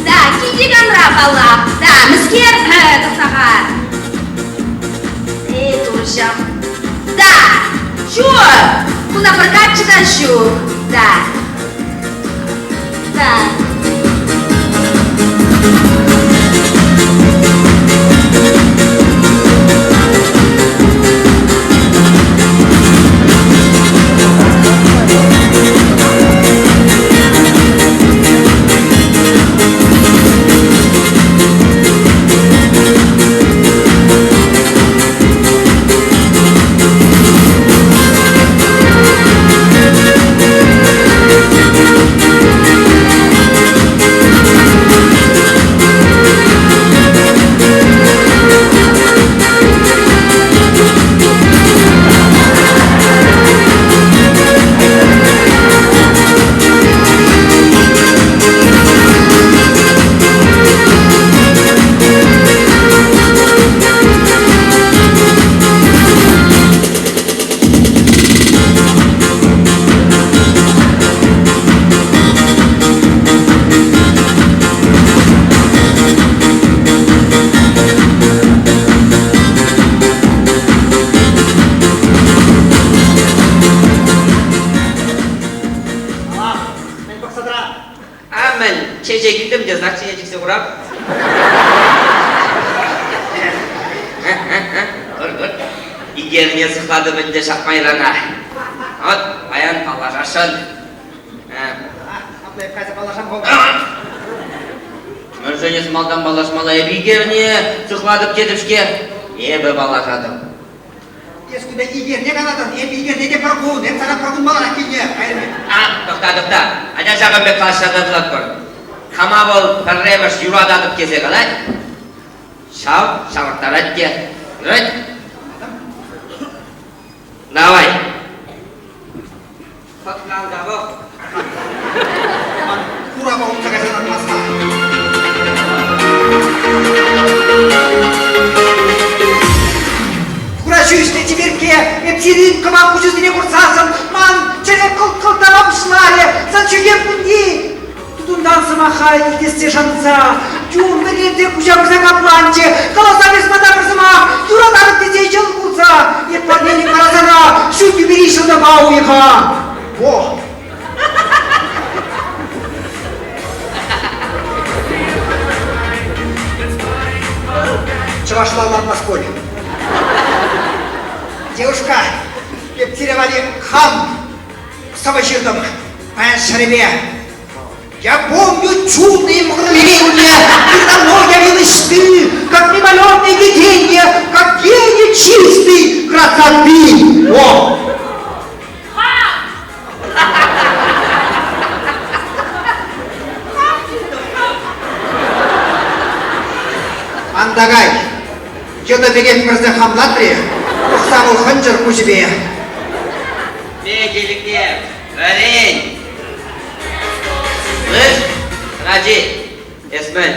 Speaker 8: да, кидиган рапала, да, мискер, тасагар. Туршам, да, чё, куда прокатчидан шу, да.
Speaker 5: Çekildim de znak çekecekse vuram. Dur. İgerine sıkladım önce şakmayırana. Ot, bayan palaşasın.
Speaker 6: Ablayıp kaysa palaşan oldu.
Speaker 5: Женес малдан балаш малай бигерне цыхладып кетіпшке. Ебі бала жадым.
Speaker 6: Ескуда игерне канадан, игерне де прогун, сана прогун балана келне.
Speaker 5: Тоқта. Ада жағымбек қалшададылап көр. Қама бол пірреміш юрададып кесе қалай. Шавықтар әтке. Рөт. Давай. Қотқан жабы.
Speaker 6: Кура бағым сағасынан масқа. Курашуюшты теперке, эптирин кыман күшіздіне құрсасын, ман және қылтамам шылары, санчуген күнде. Тудундан сымахай десте жанса, жуын бірінде күшамыза капланчы, қаласа бесмада бірсыма, юраданып десе жыл бұлса, етпаднелі қарасана, шу күбері жылда бауыға. О! Чавашлалар Москве. Девушка, Пептиревали хам в Саважирдом, паян Шаребе. Я помню чудные мгновения, когда мной явилась ты, как мимолетное видение, как гений чистой красоты. О! Андагай, что-то деген мырза хамлатри, ұқсамыл хынжыр күжібе.
Speaker 5: Бекеліктер, өрен. Слышь, Раджи, Эсмен,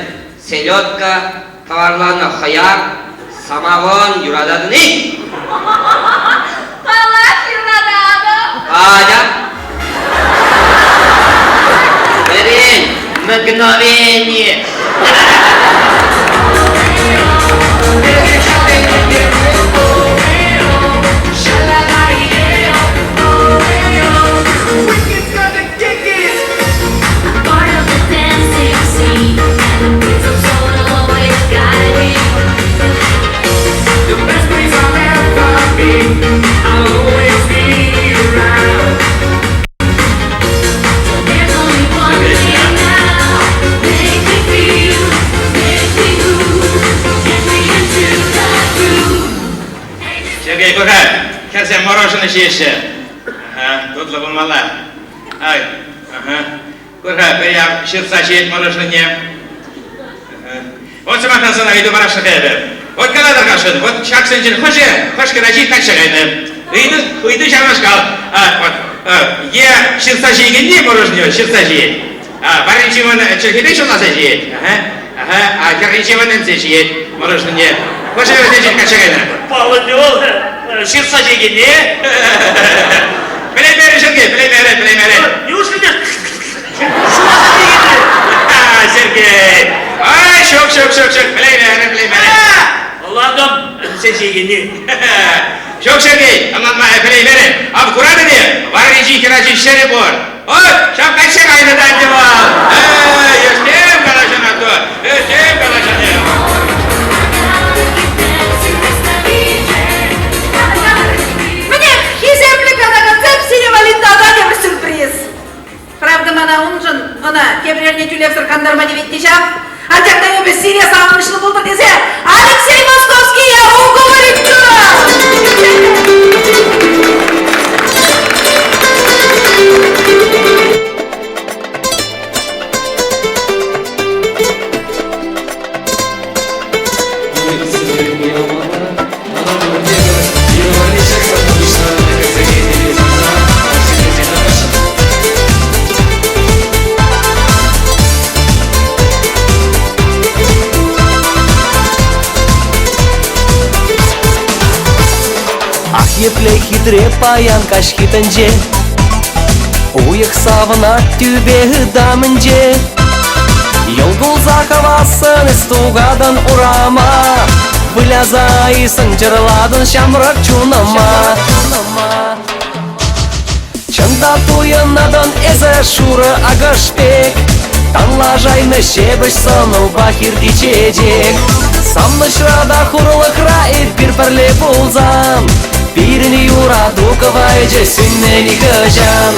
Speaker 5: селедка, товарланы хаяр, самогон юрададыны.
Speaker 8: Палаш юрадады.
Speaker 5: Ада. Өрен, мгновение.
Speaker 2: Сергей, Курхай, кәлсен мороженое жейші. Тутлы болмала. Ай, Курхай, прям шырса жейт мороженое. Вот самахтан сана үйді бараш шықайды. Вот қаладар қашын, вот шақсын жын хош кірajit так шағайды. Үйді жаңаш қал. Е шырса жейгенде мороженое, шырса жейт. Барыншы оны чіркеде шыласа жейт. Керінші оны әнсе жейт мороженое. Хош кірajit так шағайды.
Speaker 7: Павлы не ол, шырса жеген не?
Speaker 2: Білемері Сергей, білемері.
Speaker 7: Неужели не?
Speaker 2: Шумаса дегенде? Сергей. Ай, шок, білемері.
Speaker 7: Ладно, сен жеген не?
Speaker 2: Шок, Сергей, анланма, білемері. Ал Kur'an'ı de, varıcı kiracı işleri bor. Ой, şap kaçak aynadan cevap. Östем kalacağına to, östem kalacağına.
Speaker 3: Правда, мана унжын, ана кебіреріне тюлеп сырқандар ма девет дешап, артақта өбі Сирия сағынышлы болды десе, Алексей Московский, я уговорит
Speaker 9: Еплей хитре паян кашхитанже Уйық савына түбегі дамынже Йолгул захавасын истугадан урама Вылязайсын жырладын шамрак чунама Чында туйынадан эзі шуры агашпек Танла жайны шебіш сыну бахир дичедек Самны шырада хурлық раид бір бірле болзам Birini yuradu kavayca sünneni gıcan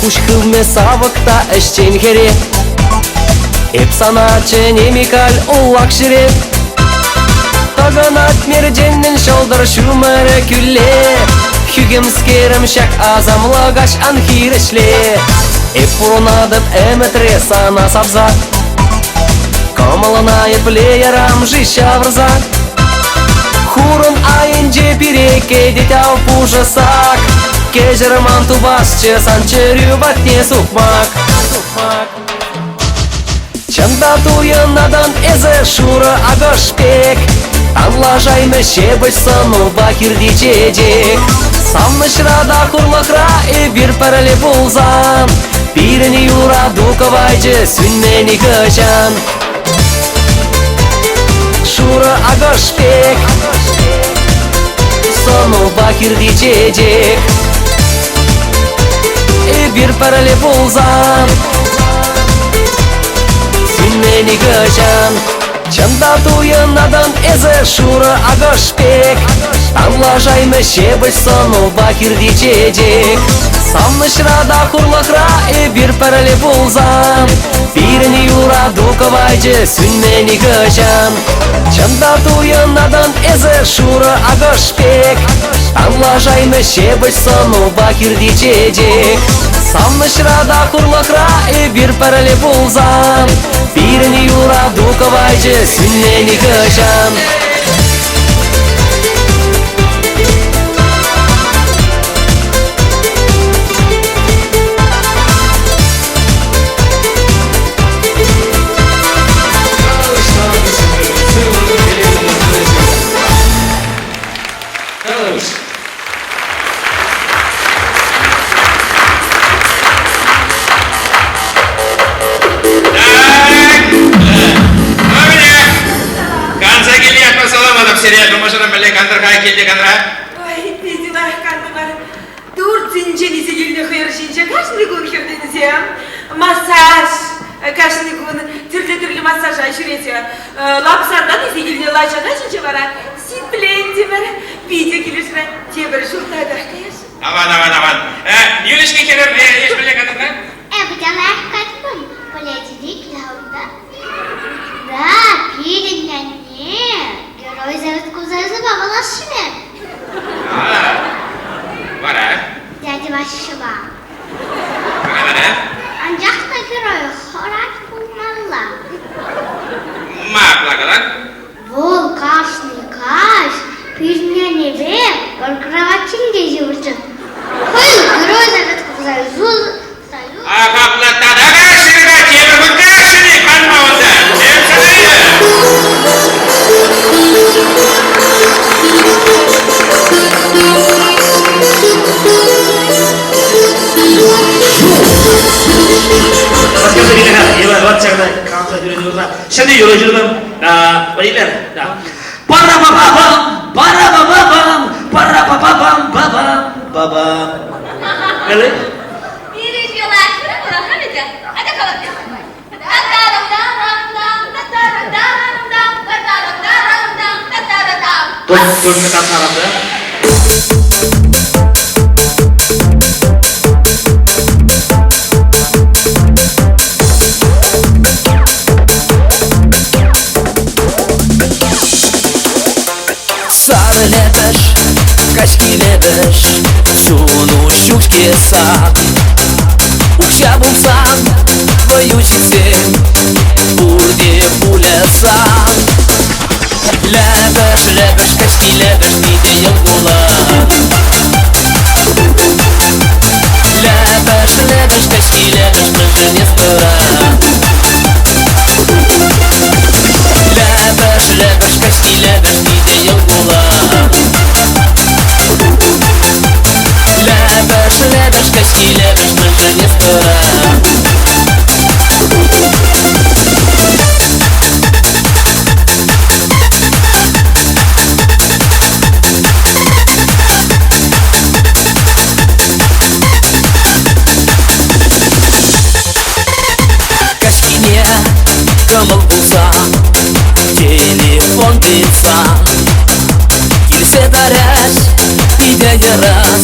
Speaker 9: Kush kılme savıkta eşçen kere Hep sanatçı nemikal ullak şirip Taganat mercenin şoldur şumara külle Hügüm skerim şak azamlagaş anhirişle Hep пронаdıp emetre sana sabza Камаланает плеерам жища врза Хурун айынже пиреке детял пужасак Кежерман тубасчы санчырю батне сукмак Чанда туйынадан эзе шура агашпек Анлажайны шебыш сыну бахир дичедек Самны шрада хурлықра и бир пәрілі бұлзан Пирини юра дуковайчы сүнмени кычан Шура агашпек Сыну бахир дичедек И бир пәрілі бұлзан Сүнмени кычан Чанда туйынадан эзе шура агашпек Анлажайны шебыш сыну бахир дичедек Самны шрада хурлықра и бир пәрілі бұлзан Пирини юра дуковайчы сүнмени кычан Чанда туйынадан эзе шура агашпек Анлажайны шебыш сыну бахир дичедек Самны шрада хурлықра и бир пәрілі бұлзан Пирини юра дуковайчы сүнмени кычан
Speaker 1: Ой, пиздила, кандыгар. Тур зинчени сигилне хыйыршинче каждый күн херденізем. Массаж, каждый күн түрлі массаж ашыресе. Лапсардан сигилне лачада жинче бара. Симпленди бара. Видео келешіра. Тебір журтайда қияш.
Speaker 2: Аван. Юлишке келер, еш біле кандыгар?
Speaker 8: Буталар катпым. Полетели клауда. Да, перед нами. Герой зовут Кузайза Бабалашина.
Speaker 2: Бара.
Speaker 8: Дядя Вашева.
Speaker 2: Бара.
Speaker 8: Анжақта герой хорат пулмалла.
Speaker 2: Мақлагалар.
Speaker 8: Бол кашный каш. Пирня небе. Он кроватин дези урчын. Хой, герой зовут Кузайзу.
Speaker 2: Ағаплаттан ағашырға темір күнкашыны қанмауында.
Speaker 7: Başka bir yere var çakda kansa yürüyorlar. Şimdi yürüyorum. Bayılar. Para babam, babam. Öyle? Dönme tarafta.
Speaker 9: Сары лепеш, качки лепеш Суну щучке сад Укша булсам, боючсем Бурде пулясам Лепеш, качки лепеш Миде йонгула Лепеш, качки лепеш Мыжы не спора Лепеш, качки лепеш Миде йонгула Лепеш, качки лепеш Мыжы не спора Кымыл булса, телефон битса Килсе дараш, биде ярас,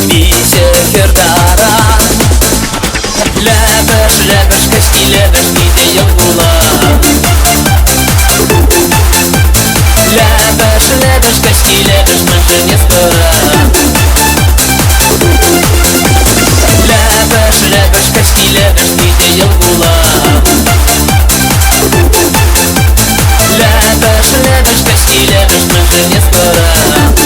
Speaker 9: биде хердарас Шлепаешь, качки лепишь, машине скоро. Ляпаешь, ляпаешь, качки лепишь, ты ел гулаг. Ляпаешь, ляпаешь, качки лепишь, машине скоро.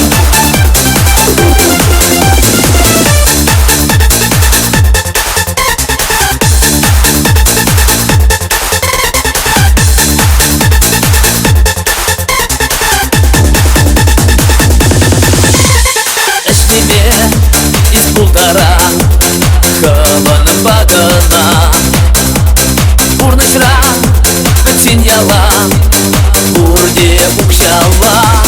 Speaker 9: Хабаны багана Урнышра Бетсин яла Урде укшала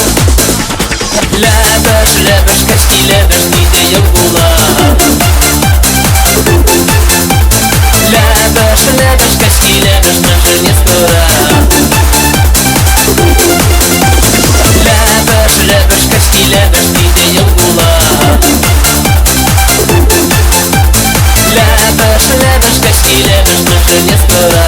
Speaker 9: Лебеш, лебеш, качки лебеш Ниде ягула Лебеш, лебеш, качки лебеш Машине скоро Лебеш, лебеш, качки лебеш Ниде ягула Лебеш, лебеш, качки лебеш, машине скоро.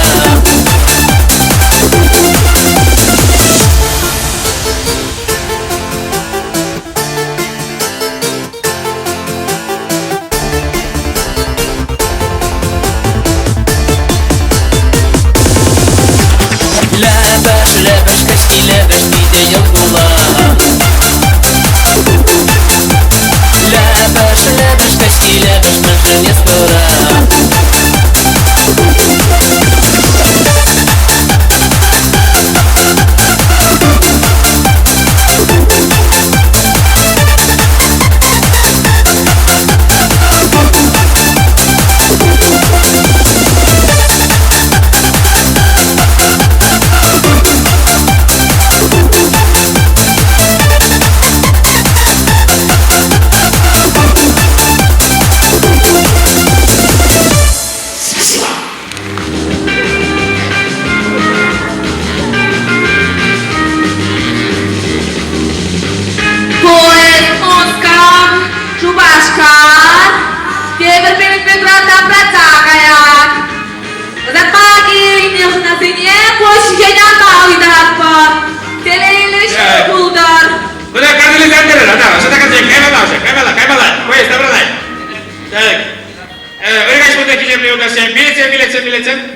Speaker 9: Лебеш, лебеш, качки лебеш, ниде ягула. Лебеш, лебеш, качки лебеш, машине скоро.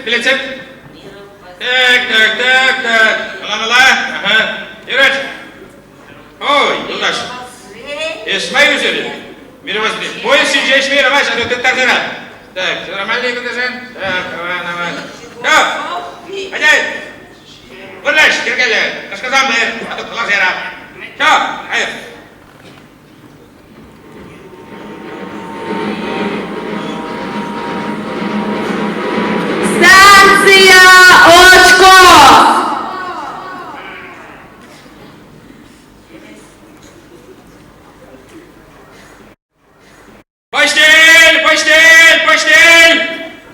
Speaker 2: Билетик. Так. Мала. Ага. Юрач. Ой, Юраш. Ишмай üzeri. Мир вас блин. Поезд сидишь, мир ваш, а ты так жара. Так, нормально кудажен. Так, давай. Так. Хозяин. Вылазь, киргали. Рассказал мне, а то класс жара. Так, айо.
Speaker 3: Станция Очко!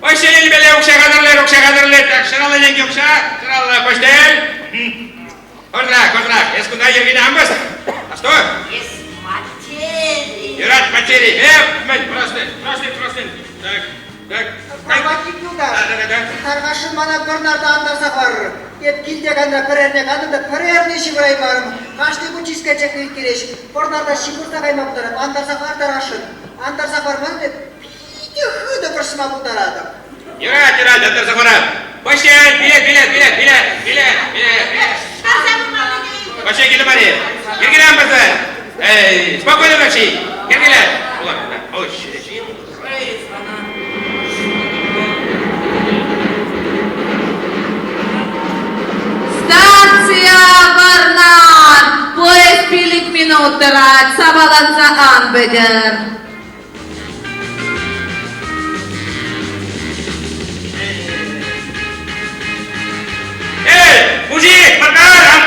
Speaker 2: Постель, беле, укша кадырлы, так, шыралы ленге укша, шыралы, постель. Контрак, ес куда ергене амбас? А что?
Speaker 1: Ес матери.
Speaker 2: Юрат, матери, простынь. Так.
Speaker 6: Проводник Юлдар.
Speaker 2: Да.
Speaker 6: Тарғашын мана бір нарда андарсақ бар. Еп келдеганда пірерне қадымда пірерне шыбырай барым. Қашты күнчиске чекнейт кереш. Бір нарда шыбырса қайма бұлдарады. Андарсақ бар тарғашын. Андарсақ бар ман деп пиде хыды бір шыма бұлдарады.
Speaker 2: Юрат, андарсақ барам. Постель, билет. Вообще келе бари. Кергеле амбасы. Спокойно ночи. Кергеле. Ой,
Speaker 3: Станция Варнан! Поезд пилик минуттарат, сабаланса анбегер.
Speaker 2: Мужик, Маркар!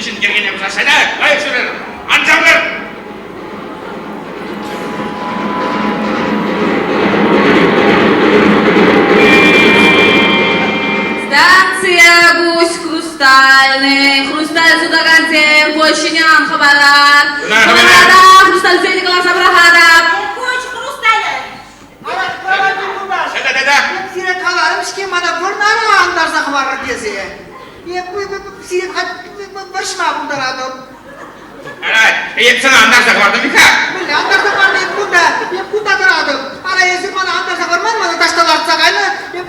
Speaker 2: үшін келген ем жасайды. Лайықшылар, антамдар!
Speaker 3: Станция Гусь Хрустальный. Хрусталь Судагантем, Польщинян Хабарат. Хабарада, Хрусталь Федикалар Сабрахада.
Speaker 1: Koç Krustali.
Speaker 2: Да-да-да.
Speaker 6: Сирек қаларым ішке мана бұрнары андарса қыбарыр десе. Сирек біршіма бұлдар адым.
Speaker 2: Арай, епсің аңдарса барды мика?
Speaker 6: Білі, андарса барды бұлда тұрадым. Ара езір мана андарса барман, мана ташталарды сағайны,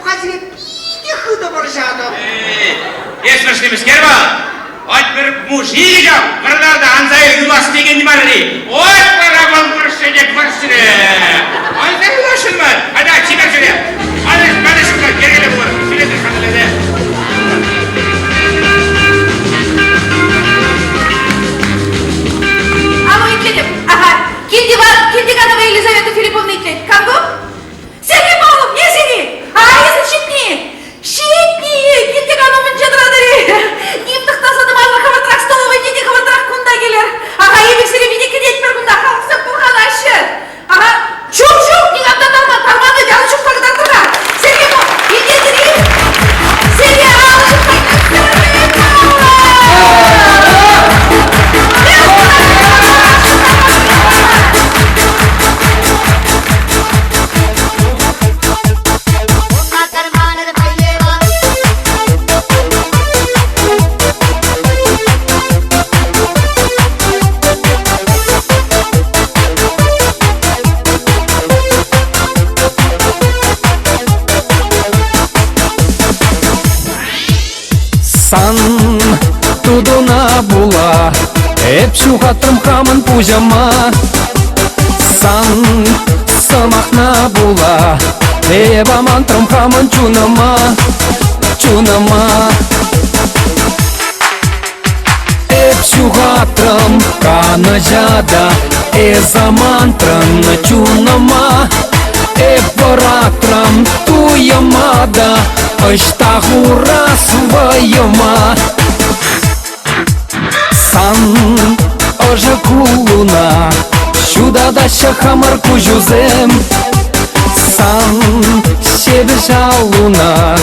Speaker 6: қазірет бейде құды бұрышадым.
Speaker 2: Ешмішіміз кер бол. От бір мужик жау, қырналды анзайы юлас деген не бар ли? От бара бол бұрышы деп бұрышыны. Анзай ұлашын ба? Ада, чекар жүре. Алыс, бәрі шыққа кергелі бұр. Сүлетір қандылады.
Speaker 3: Кильдиганова Елизавета Филипповна итлет. Кого? Сергей Павлов, не сиди! А если щитни? Щитни! Кильдигановын жадырадыры. Нимдық тасадым аллахаватрак столовой дедихаватрак кунда келер. Ага, ебексері видеке детпер кунда халқысы бұрған ашы. Ага, чук-чук, нең абдатарма, тарманы жазушық тағдартырға. Сергей Павлов, едетірі. Сергей алышық
Speaker 9: Сан тудуна була, эпшу хатрым хамын пужама. Сан самахна була, эба мантрым хамын чунама, чунама. Эпшу хатрым кана жада, эза мантрын чунама. Эпоратрам туямада, ыштахура своема. Сан ожа кулуна, шуда даща хамар кужузем. Сан себе жалуна,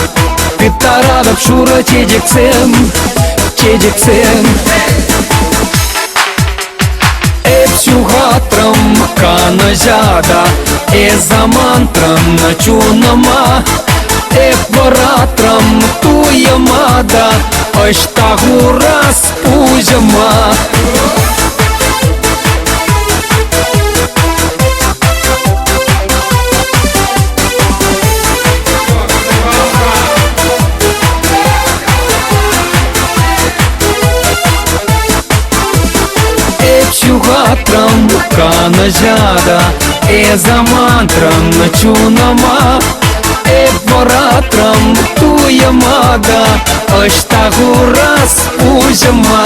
Speaker 9: питарадап шура чедексем, чедексем. Эпсюгатрам канажада, эза мантрам начунама. Эпоратрам туямада, ыштахурас пужама. Эпсюгатрам канажада, эза мантрам начунама. Эпоратрам туямада, ыштахурас пужама.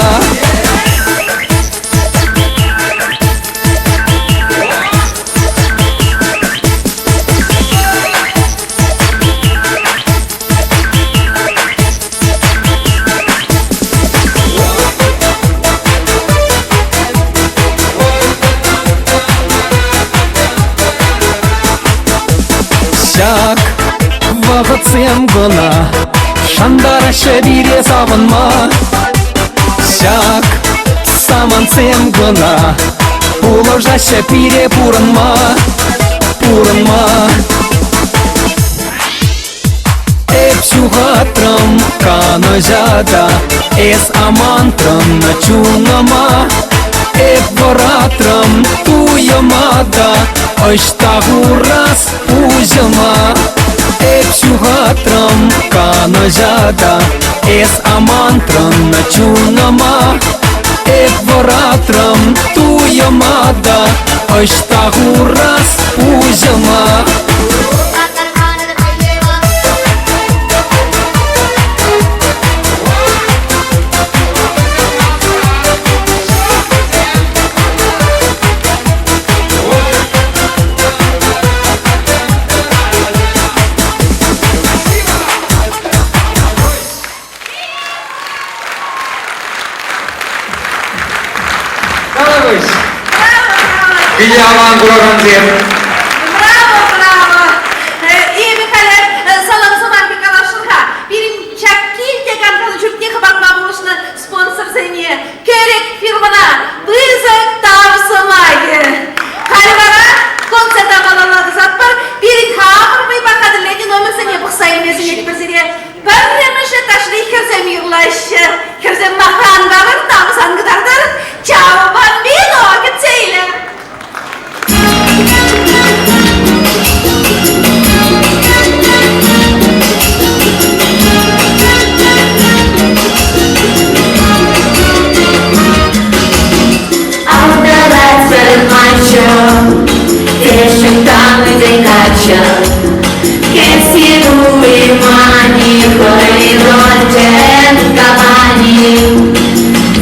Speaker 9: Шак вағытсем гына, шандара шабире сабынма. Шак самансем гына, уложа шапире пурынма, пурынма. Эпсюгатрам канажада, эс амантрам начунама. Эпоратрам туямада, ыштахурас пужама. Эпсюгатрам канажада, эс амантрам начунама. Эпоратрам туямада, ыштахурас пужама.
Speaker 2: Тадеуш.
Speaker 3: Браво!
Speaker 2: Били аман курганзем.
Speaker 3: Браво! И Михаил, салам самарки калашынға. Бірін чаккил деген концертне хабарма болушыны спонсор зене. Керек фирмана вызов тавсымайы. Халвара концерт амалалады затпар. Бірін хамыр бақадырлеген өмірсіне бұқса емесіне кіпірзене. Бірреміші ташлы херзем юрлашы. Херзем махран бағыр тамсан гыдардар. Чао бамбино кетсейлер.
Speaker 4: Тешек там и декача, кесину и мани, хоризонтен кабани.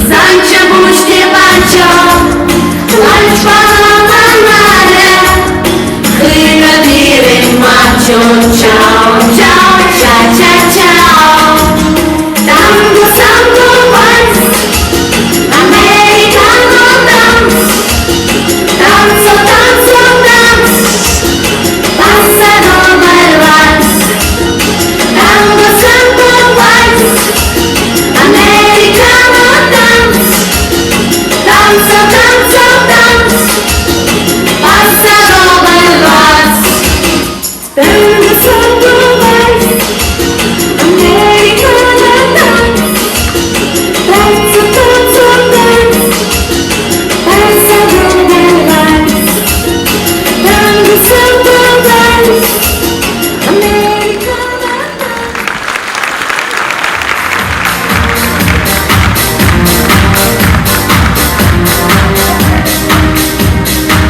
Speaker 4: Санчо буште панчо, ланч паламанаре, хыга бирен мачо, чао, чао, ча-ча-чао. Танго, санго, вальс, американо данс. Танцо, танцо, танц, паса новый вальс. Танго, санго, вальс, американо данс. Танцо, танцо, танц, паса новый вальс. Танго, санго, вальс, американо данс. Танцо, танцо, танц, паса новый вальс. Танго, санго, вальс, американо данс.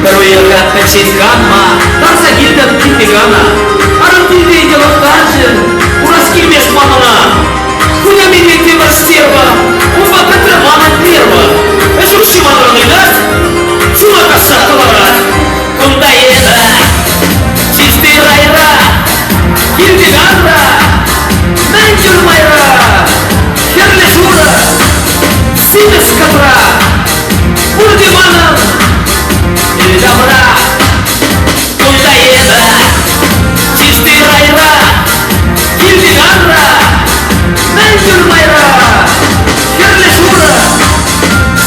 Speaker 7: Проехать хотеть гамма, там загильда пипигана. А ты видела также, у нас кимеш мамана. Куда меня ты мастерва, ума Петрована перва. Это уж шимадраны, да? Чума касатовара. Кунда еда, чистый райра, кирдиганра, менчур майра, херлешура, симес кабра, урдимана. Или добра, куда еда, чистый райра, кирдиганра, менчур майра, херлешура,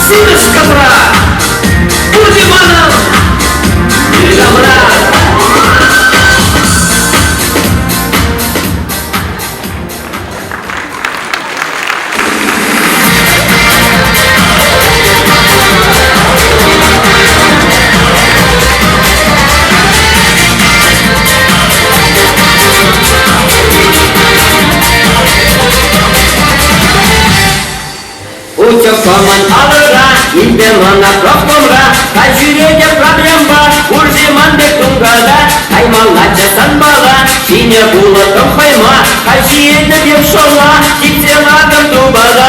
Speaker 7: симес кабра, урдимана. Или добра.
Speaker 4: Учок коман алыра, инбен ана профкомра, кайжүреде проблем бар, уржиман бек тунгада, каймалача санбала, сине булатым хайма, кайжиеде бек шола, кипселадым тубада.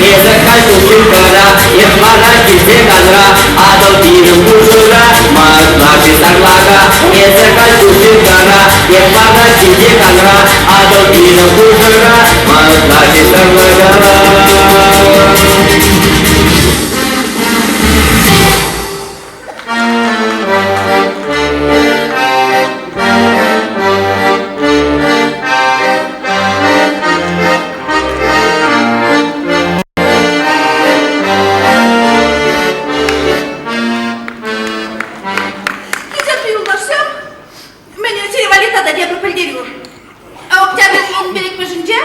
Speaker 4: Езакай тушукара, ехмара кисеганра, адал тирым кушура, мазнаши сарлага. Езакай тушукара, ехмара кисеганра, адал тирым кушура, мазнаши сарлага.
Speaker 3: Идет юлдашсам, меня теревалита да дебру пельдерю. А октябрь он берег межинче,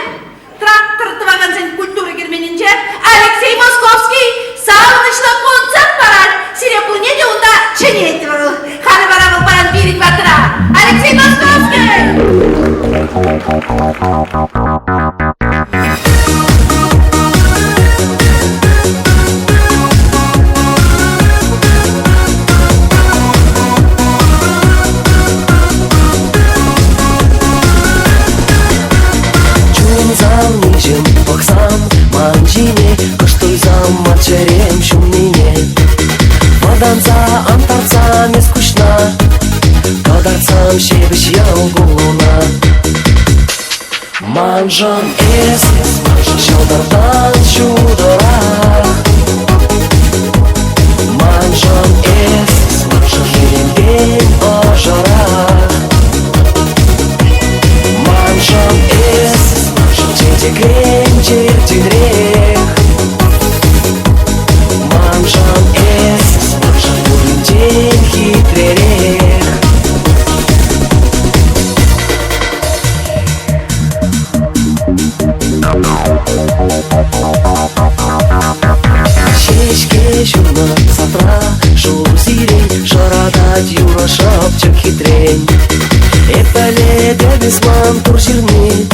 Speaker 3: трактор тваганзен культуры герменинче, Алексей Московский, саунышлы концерт парад, серебрунеде унда ченетвал. Ханы баравал баян бирик батра. Алексей Московский!
Speaker 9: Чунзам нижем бақсам манжине, кыштойзам мачерем шумнине. Маданса антарца не скучна, кадарцам шебеш ялгуна. Манжан эс, шалдардан шудора, Шешке журна сатра шур сирень Шарадать юра шапчык хитрень Эпаледе бесман тур жирни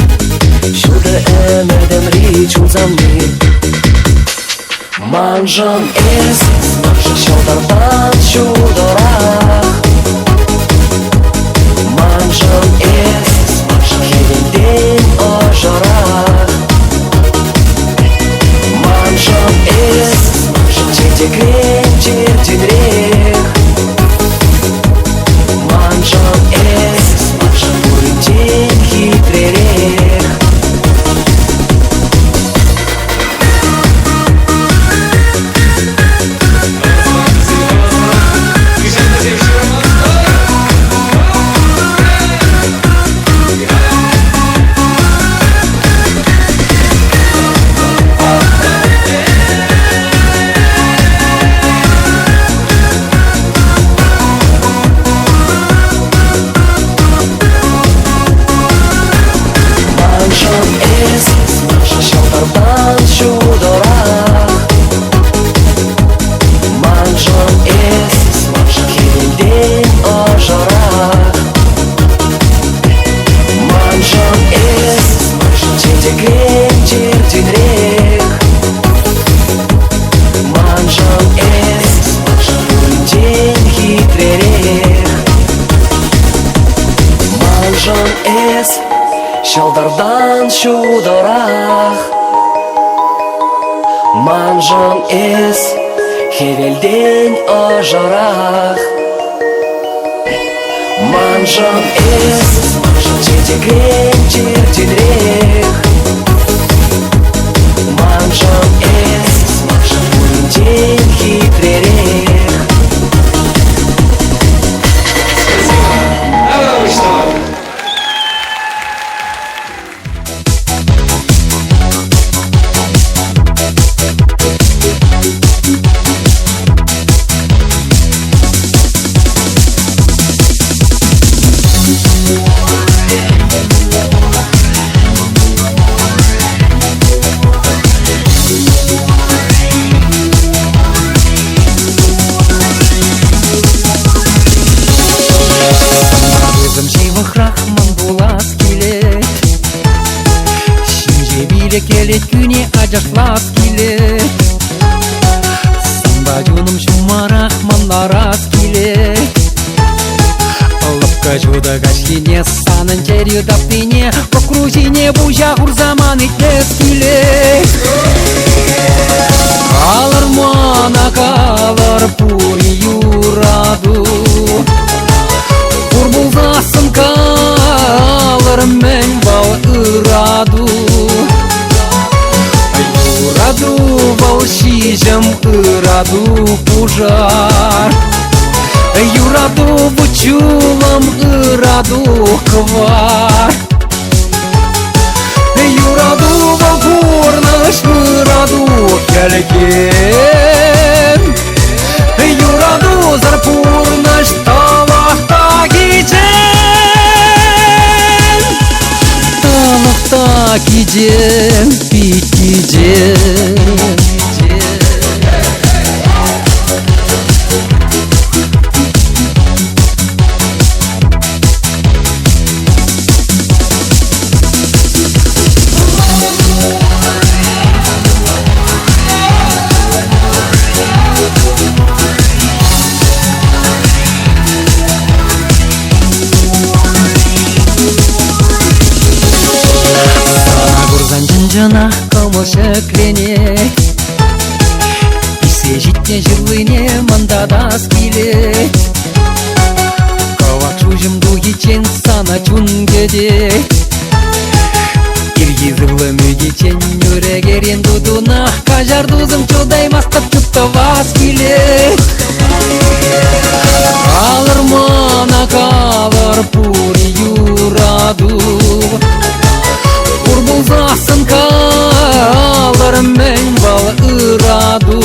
Speaker 9: Шуды эмедем рич узамни Манжан эс шалдардан шудорах Манжан эс хевенден ожарах Манжан эс четекрен чертенрех Манжан эс урынтен хитререх Шалдардан шудорах Манжан эс хевелден ожарах Манжан эс четекрен чертенрех Манжан эс урынтен хитререх
Speaker 10: Келет күне ажашлас келет Санда жуным шумарах манарас келет Лапка жуда кашкине санын черью таптине По крузине бужа хурзаман итлес келет Калар мана калар пури юраду Пур булгасын калар мен бал ыраду Раду волшижем раду пужар Юраду бучулам раду квар Юраду волгурнаш раду келген Юраду зарпурнаш талахта гиджен Талахта гиджен пить гиджен Жана комыл шеклене Исе житне жылыне мандадас келе Ковак шужым дугичен сана чунгеде Иргизывлы мюгичен нүрегерен дудуна Кажар дузым чудай мастап чуттавас келе Калыр мана калыр пури юраду Бурбулзасын калыр мен бал ыраду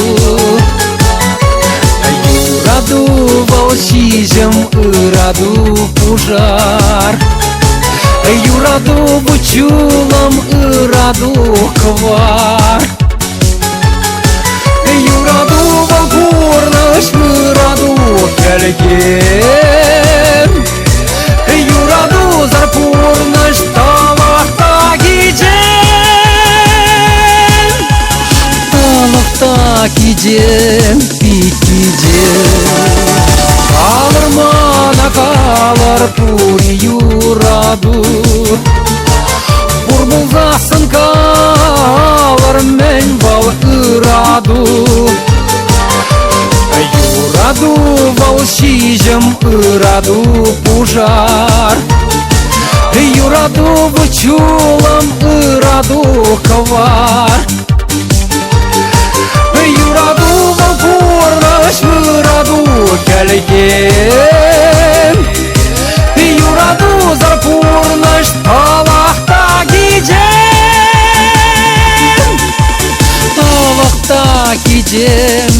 Speaker 10: Юраду волшижем ыраду пужар Юраду бучулам ыраду юраду квар. Юраду валпурныш мыраду келген. Юраду зарпурныш талақта киджен. Талақта киджен, питкиджен. Kalır mana kalır puri yuradı. Burbulzasın kalır men bal ıradı. Yuradı bal şijim ıradı pujar. Yuradı vıçulam ıradı kavar. Yuradı bal purnaş mıradı kelgen. Yuradı zarpurnaş talaqta gecen. Talaqta gecen